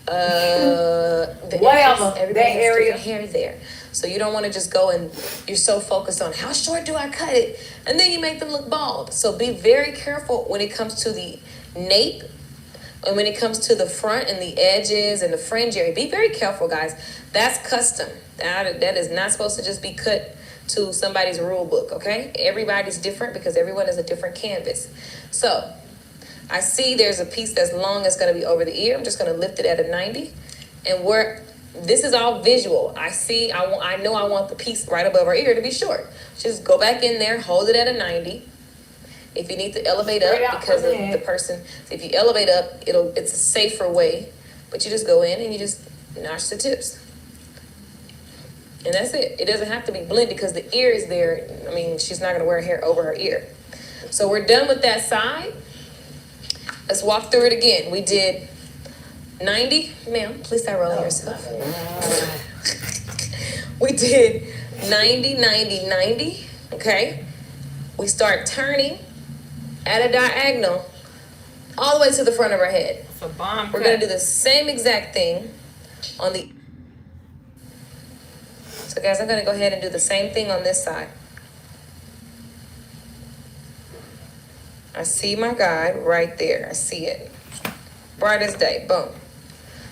Whatever, Everybody that has area. different hair there. So you don't want to just go and you're so focused on how short do I cut it? And then you make them look bald. So be very careful when it comes to the nape and when it comes to the front and the edges and the fringe area. Be very careful, guys. That's custom. That is not supposed to just be cut to somebody's rule book, okay? Everybody's different because everyone is a different canvas. So I see there's a piece that's long that's going to be over the ear. I'm just going to lift it at a 90. And this is all visual. I know I want the piece right above her ear to be short. Just go back in there, hold it at a 90. If you need to elevate Straight up out because from of the the head. person, if you elevate up, it's a safer way. But you just go in and you just notch the tips. And that's it. It doesn't have to be blended because the ear is there. I mean, she's not going to wear hair over her ear. So we're done with that side. Let's walk through it again. We did 90. Ma'am, please start rolling yourself. We did 90, 90, 90. Okay. We start turning at a diagonal all the way to the front of her head. It's a bomb We're cut. going to do the same exact thing on the... So guys, I'm going to go ahead and do the same thing on this side. I see my guide right there. I see it. Bright as day. Boom.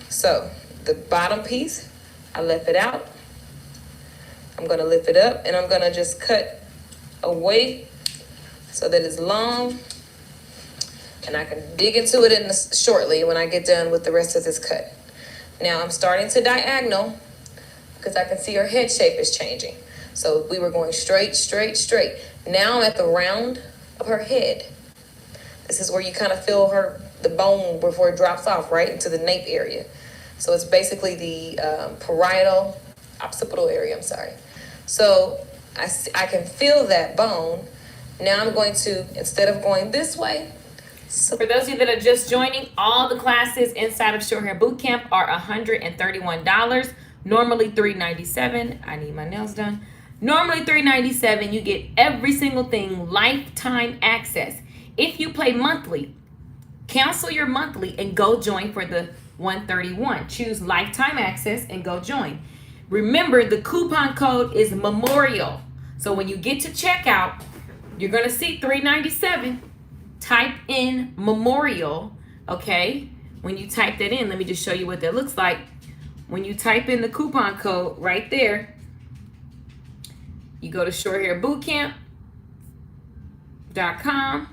So the bottom piece, I left it out. I'm going to lift it up and I'm going to just cut away so that it's long. And I can dig into it shortly when I get done with the rest of this cut. Now I'm starting to diagonal because I can see her head shape is changing. So we were going straight, straight, straight. Now I'm at the round of her head. This is where you kind of feel the bone before it drops off, right, into the nape area. So it's basically the occipital area, I'm sorry. So I can feel that bone. Now I'm going to, instead of going this way, For those of you that are just joining, all the classes inside of Short Hair Bootcamp are $131. Normally $397. I need my nails done. Normally $397. You get every single thing, lifetime access. If you pay monthly, cancel your monthly and go join for the $131. Choose lifetime access and go join. Remember, the coupon code is Memorial. So when you get to checkout, you're going to see $397. Type in Memorial, okay? When you type that in, let me just show you what that looks like. When you type in the coupon code right there, you go to shorthairbootcamp.com,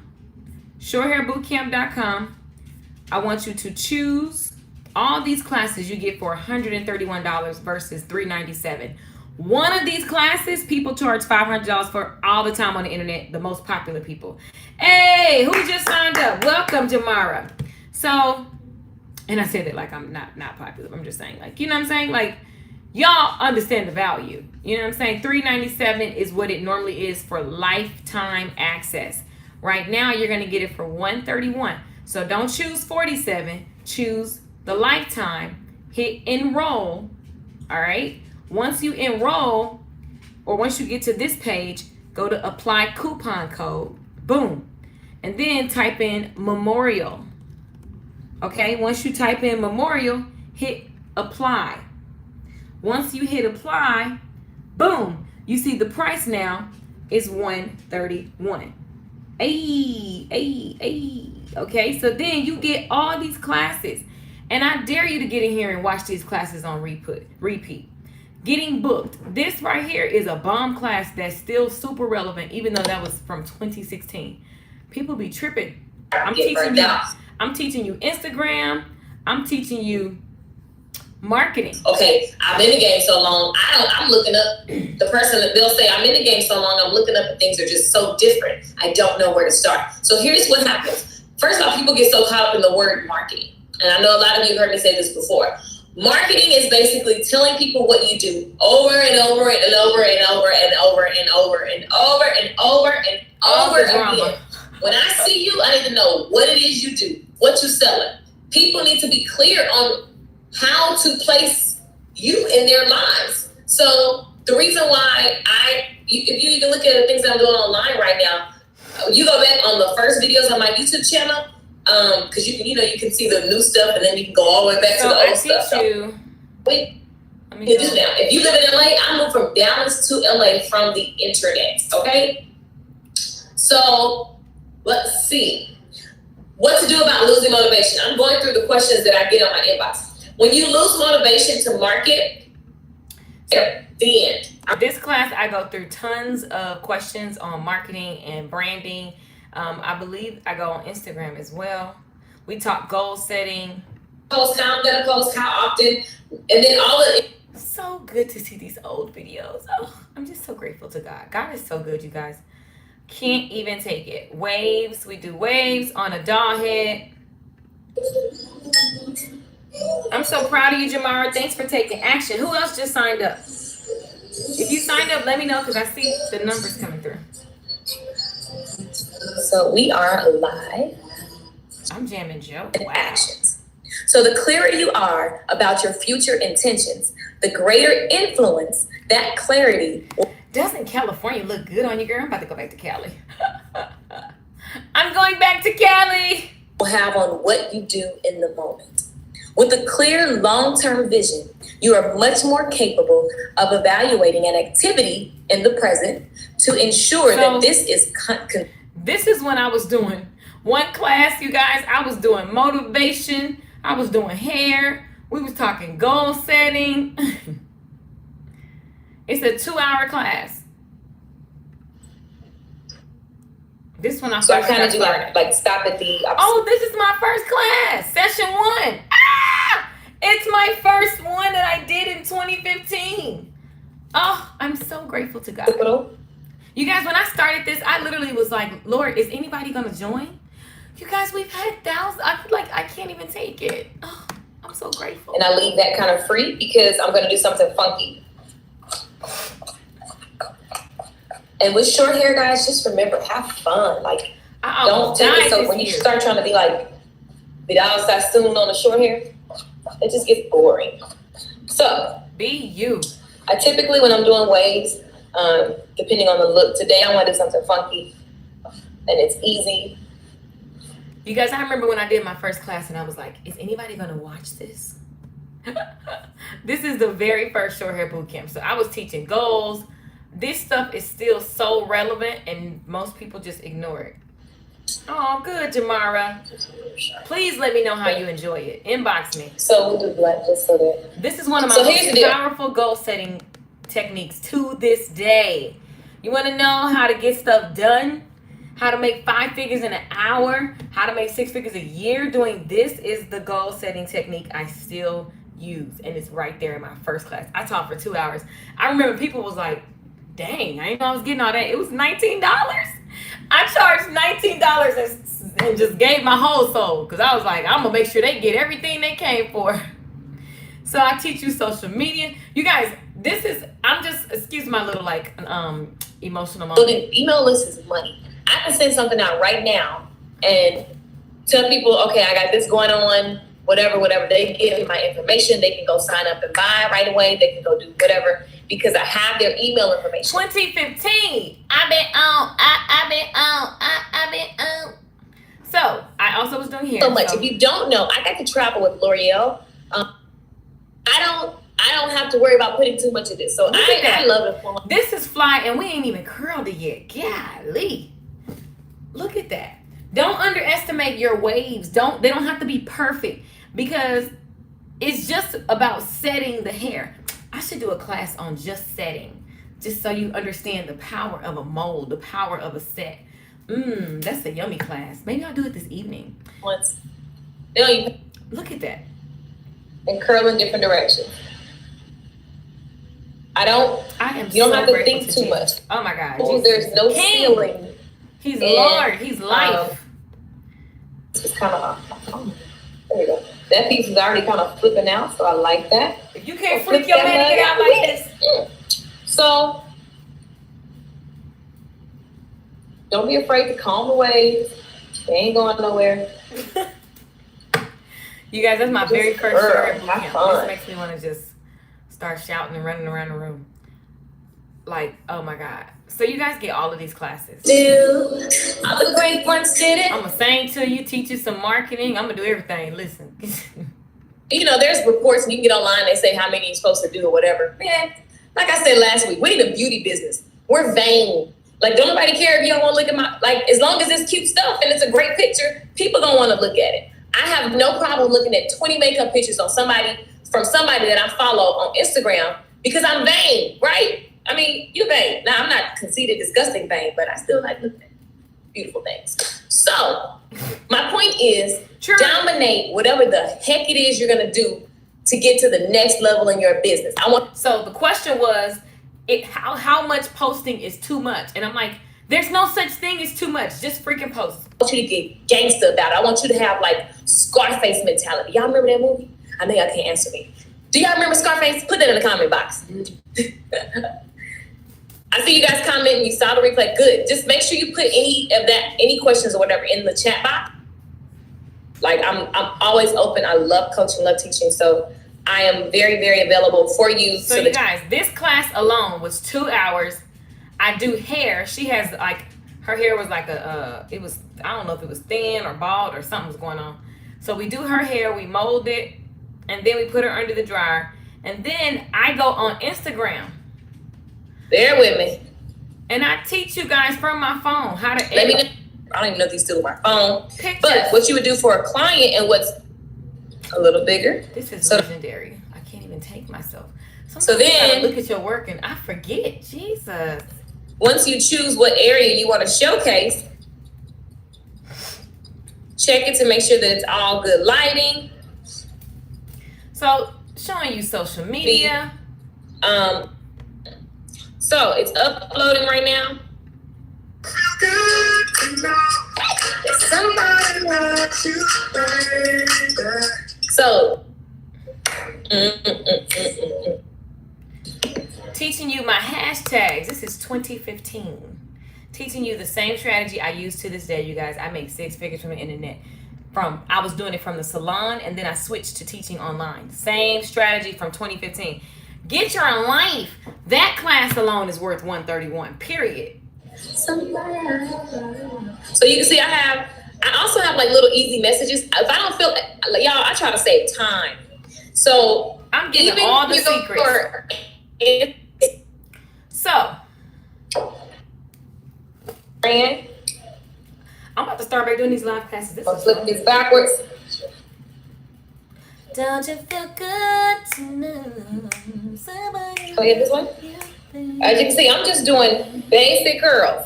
shorthairbootcamp.com. I want you to choose all these classes you get for $131 versus $397. One of these classes, people charge $500 for all the time on the internet, the most popular people. Hey, who just signed up? Welcome, Jamara. So And I say that like I'm not popular. I'm just saying, like, you know what I'm saying? Like, y'all understand the value. You know what I'm saying? $397 is what it normally is for lifetime access. Right now, you're gonna get it for $131. So don't choose 47. Choose the lifetime. Hit enroll. All right. Once you enroll, or once you get to this page, go to apply coupon code. Boom. And then type in Memorial. Okay, once you type in Memorial, hit apply. Once you hit apply, boom, you see the price now is $131. Okay, so then you get all these classes. And I dare you to get in here and watch these classes on repeat. Getting booked. This right here is a bomb class that's still super relevant, even though that was from 2016. People be tripping. I'm teaching you Instagram. I'm teaching you marketing. Okay, I'm in the game so long. I'm looking up the person that they'll say I'm in the game so long. I'm looking up and things are just so different. I don't know where to start. So here's what happens. First off, people get so caught up in the word marketing. And I know a lot of you heard me say this before. Marketing is basically telling people what you do over and over and over and over and over and over and over and over and over again. When I see you, I need to know what it is you do, what you're selling. People need to be clear on how to place you in their lives. So the reason why if you even look at the things that I'm doing online right now, you go back on the first videos on my YouTube channel, because you can see the new stuff, and then you can go all the way back to the old stuff. So, wait, you do now. If you live in LA, I moved from Dallas to LA from the internet. Okay, so let's see what to do about losing motivation. I'm going through the questions that I get on my inbox. When you lose motivation to market, the end. This class, I go through tons of questions on marketing and branding. I believe I go on Instagram as well. We talk goal setting. Post how I'm gonna post, how often, and then all of it. So good to see these old videos. Oh, I'm just so grateful to God. God is so good, you guys. Can't even take it. Waves. We do waves on a doll head. I'm so proud of you, Jamara. Thanks for taking action. Who else just signed up? If you signed up, let me know because I see the numbers coming through. So we are live. I'm jamming Joe. Wow. Actions. So the clearer you are about your future intentions, the greater influence that clarity. Doesn't California look good on you, girl? I'm about to go back to Cali. I'm going back to Cali. Will have on what you do in the moment. With a clear long-term vision, you are much more capable of evaluating an activity in the present to ensure that this is this is when I was doing one class, you guys. I was doing motivation. I was doing hair. We was talking goal setting. It's a 2-hour class. This one I so I kind of do like stop at the opposite. Oh, this is my first class, session 1. It's my first one that I did in 2015. Oh, I'm so grateful to God. You guys, when I started this, I literally was like, Lord, is anybody gonna join? You guys, we've had thousands. I feel like I can't even take it. Oh, I'm so grateful. And I leave that kind of free because I'm gonna do something funky. And with short hair, guys, just remember, have fun. Like, don't take it so when you start trying to be like Vidal Sassoon on the short hair, it just gets boring. So be you. I typically, when I'm doing waves, depending on the look, today I want to do something funky and it's easy. You guys, I remember when I did my first class and I was like, is anybody gonna watch this? This is the very first short hair boot camp. So I was teaching goals. This stuff is still so relevant and most people just ignore it. Oh, good, Jamara. Please let me know how you enjoy it. Inbox me. So we'll do black just so that. This is one of my most powerful goal setting techniques to this day. You want to know how to get stuff done? How to make 5 figures in an hour? How to make 6 figures a year? Doing this is the goal setting technique I still use. And it's right there in my first class. I taught for 2 hours. I remember people was like, dang, I didn't know I was getting all that. It was $19. I charged $19 and just gave my whole soul because I was like, I'm gonna make sure they get everything they came for. So I teach you social media. You guys, I'm just, excuse my little like emotional So moment. the email list is money. I can send something out right now and tell people, okay, I got this going on, whatever. They give me my information. They can go sign up and buy right away. They can go do whatever because I have their email information. 2015. I've been on. So I also was doing hair. So much. If you don't know, I got to travel with L'Oreal. I don't have to worry about putting too much of this. So Look at that. I love it. This is fly, and we ain't even curled it yet. Golly. Look at that. Don't underestimate your waves. They don't have to be perfect because it's just about setting the hair. I should do a class on just setting, just so you understand the power of a mold, the power of a set. That's a yummy class. Maybe I'll do it this evening. Once. You know, you Look at that. and curl in different directions. I am You don't so have to grateful think to too Jesus. much. Oh my God. Oh, Jesus there's is no King. ceiling. He's And, Lord. He's life. It's kind of, there you go. That piece is already kind of flipping out, so I like that. If you can't Flip freak your that man to get out mug like out. this. So, don't be afraid to calm the waves. They ain't going nowhere. You guys, that's my Just very first girl, short hair boot have camp. fun. This makes me want to just start shouting and running around the room. Like, oh my God. So you guys get all of these classes. All the great ones did it. I'm going to sing to you, teach you some marketing. I'm going to do everything. Listen. You know, there's reports and you can get online, they say how many you're supposed to do or whatever. Man, like I said last week, we in the beauty business. We're vain. Like, don't nobody care if you don't want to look at my, like, as long as it's cute stuff and it's a great picture, people don't want to look at it. I have no problem looking at 20 makeup pictures on somebody that I follow on Instagram because I'm vain, right? I mean, you're vain. Now, I'm not conceited, disgusting vain, but I still like looking at beautiful things. So, my point is, True. dominate whatever the heck it is you're going to do to get to the next level in your business. I want So the question was, how much posting is too much? And I'm like, there's no such thing as too much. Just freaking post. you to get gangster about it. I want you to have like Scarface mentality. Y'all remember that movie? I know y'all can't answer me. Do y'all remember Scarface? Put that in the comment box. I see you guys commenting. You saw the replay. Good. Just make sure you put any questions or whatever in the chat box. Like I'm always open. I love coaching, love teaching. So I am very, very available for you. So you guys, this class alone was 2 hours. I do hair. She has like, her hair was like I don't know if it was thin or bald or something was going on. So we do her hair, we mold it, and then we put her under the dryer. And then I go on Instagram. Bear with me. And I teach you guys from my phone how to Let me edit know. I don't even know if these still on my phone. pictures. But what you would do for a client and what's a little bigger. This is So- legendary. I can't even take myself. Sometimes So you gotta then- look at your work and I forget. Jesus. Once you choose what area you want to showcase, check it to make sure that it's all good lighting. So showing you social media. So it's uploading right now. So, Teaching you my hashtags. This is 2015. Teaching you the same strategy I use to this day, you guys. I make 6 figures from the internet. I was doing it from the salon and then I switched to teaching online. Same strategy from 2015. Get your life. That class alone is worth 131. Period. so you can see I also have like little easy messages. If I don't feel like, y'all, I try to save time. So I'm giving all the secrets. So Fran, I'm about to start back doing these live classes. This I'll is flip this backwards. Don't you feel good to know somebody? Oh, yeah, this one? As you can see, I'm just doing basic curls.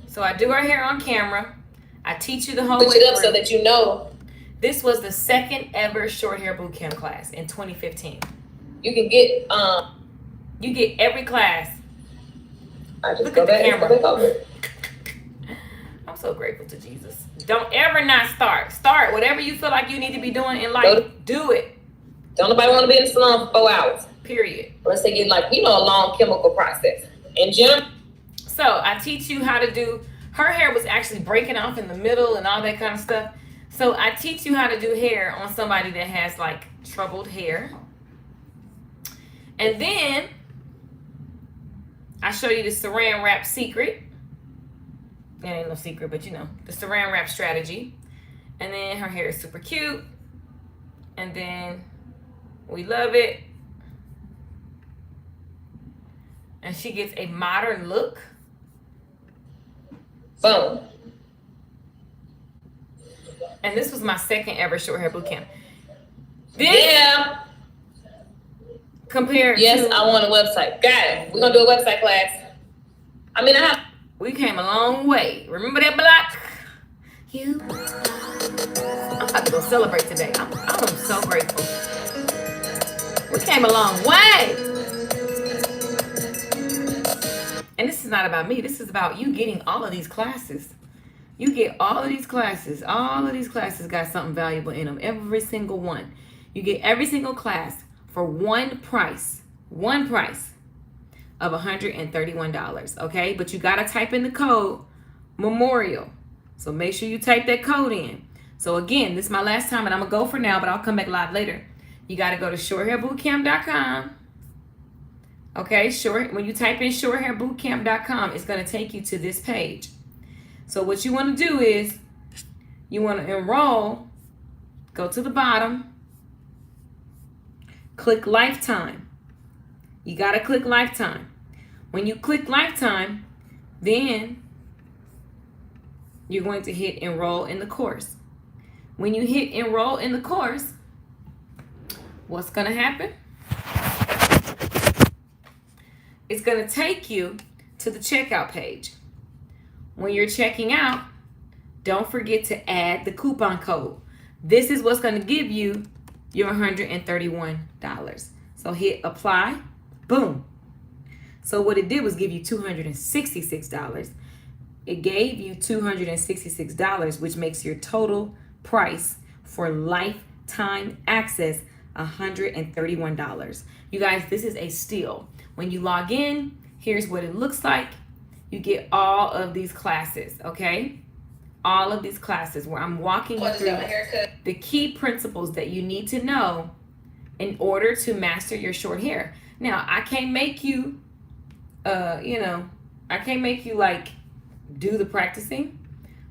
So I do our hair on camera. I teach you the whole Switch way it up so through. that you know This was the second ever short hair boot camp class in 2015. you can get You get every class I just Look go at the back, camera. go back over. I'm so grateful to Jesus. Don't ever not start. Start whatever you feel like you need to be doing in life. Do it. Don't nobody want to be in the salon for 4 hours. Period. Unless they get like, a long chemical process. In general. So I teach you how to do, her hair was actually breaking off in the middle and all that kind of stuff. So I teach you how to do hair on somebody that has like troubled hair. And then I show you the saran wrap secret. It ain't no secret, but the saran wrap strategy. And then her hair is super cute. And then we love it. And she gets a modern look. Boom. And this was my second ever short hair boot camp. This Yeah. compared Yes, to, I want a website. Got it. We're gonna do a website class. I have. we came a long way. Remember that block? I'm about to go celebrate today. I'm so grateful. We came a long way. And this is not about me. This is about you getting all of these classes. You get all of these classes. All of these classes got something valuable in them. Every single one. You get every single class for one price of $131, okay? But you got to type in the code MEMORIAL. So make sure you type that code in. So again, this is my last time, and I'm going to go for now, but I'll come back live later. You got to go to shorthairbootcamp.com. Okay, when you type in shorthairbootcamp.com, it's going to take you to this page. So what you want to do is you want to enroll, go to the bottom, click lifetime. You got to click lifetime. When you click lifetime, then you're going to hit enroll in the course. When you hit enroll in the course, what's going to happen? It's going to take you to the checkout page. When you're checking out, don't forget to add the coupon code. This is what's going to give you your $131. So hit apply. Boom. So what it did was give you $266. It gave you $266, which makes your total price for lifetime access $131. You guys, this is a steal. When you log in, here's what it looks like. You get all of these classes, okay? All of these classes where I'm walking you through the key principles that you need to know in order to master your short hair. Now, I can't make you, I can't make you like do the practicing.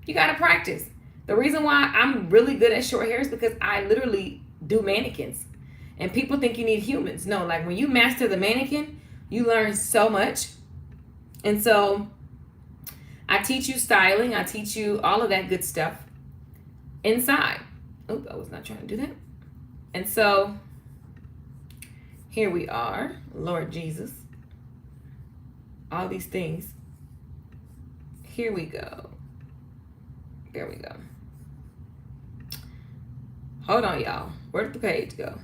You gotta practice. The reason why I'm really good at short hair is because I literally do mannequins. And people think you need humans. No, like when you master the mannequin, you learn so much. And so I teach you styling. I teach you all of that good stuff inside. Oh, I was not trying to do that. And so here we are, Lord Jesus. All these things. Here we go. There we go. Hold on, y'all. Where did the page go?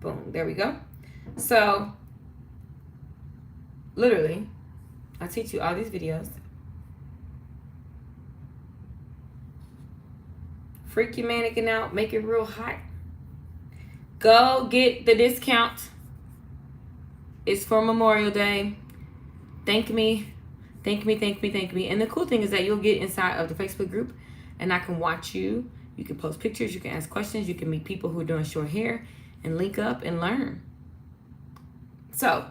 Boom, there we go. So, literally, I teach you all these videos. Freak your mannequin out, make it real hot. Go get the discount. It's for Memorial Day. Thank me. Thank me, thank me, thank me. And the cool thing is that you'll get inside of the Facebook group and I can watch you. You can post pictures, you can ask questions, you can meet people who are doing short hair and link up and learn. So,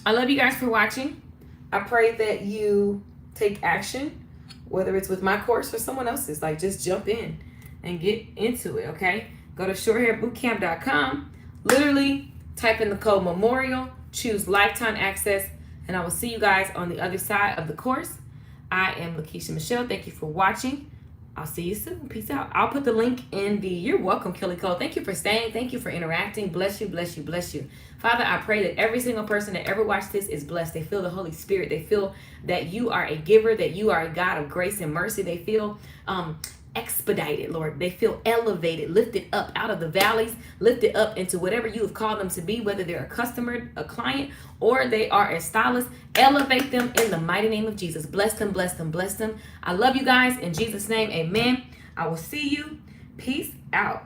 I love you guys for watching. I pray that you take action, whether it's with my course or someone else's. Like, just jump in and get into it, okay? Go to shorthairbootcamp.com. Literally, type in the code MEMORIAL, choose lifetime access, and I will see you guys on the other side of the course. I am Lakeisha Michelle. Thank you for watching. I'll see you soon. Peace out. I'll put the link in the, you're welcome, Kelly Cole. Thank you for staying. Thank you for interacting. Bless you, bless you, bless you. Father, I pray that every single person that ever watched this is blessed. They feel the Holy Spirit. They feel that you are a giver, that you are a God of grace and mercy. They feel expedited, Lord. They feel elevated, lifted up out of the valleys, lifted up into whatever you have called them to be, whether they're a customer, a client, or they are a stylist. Elevate them in the mighty name of Jesus. Bless them, bless them, bless them. I love you guys. In Jesus' name, amen. I will see you. Peace out.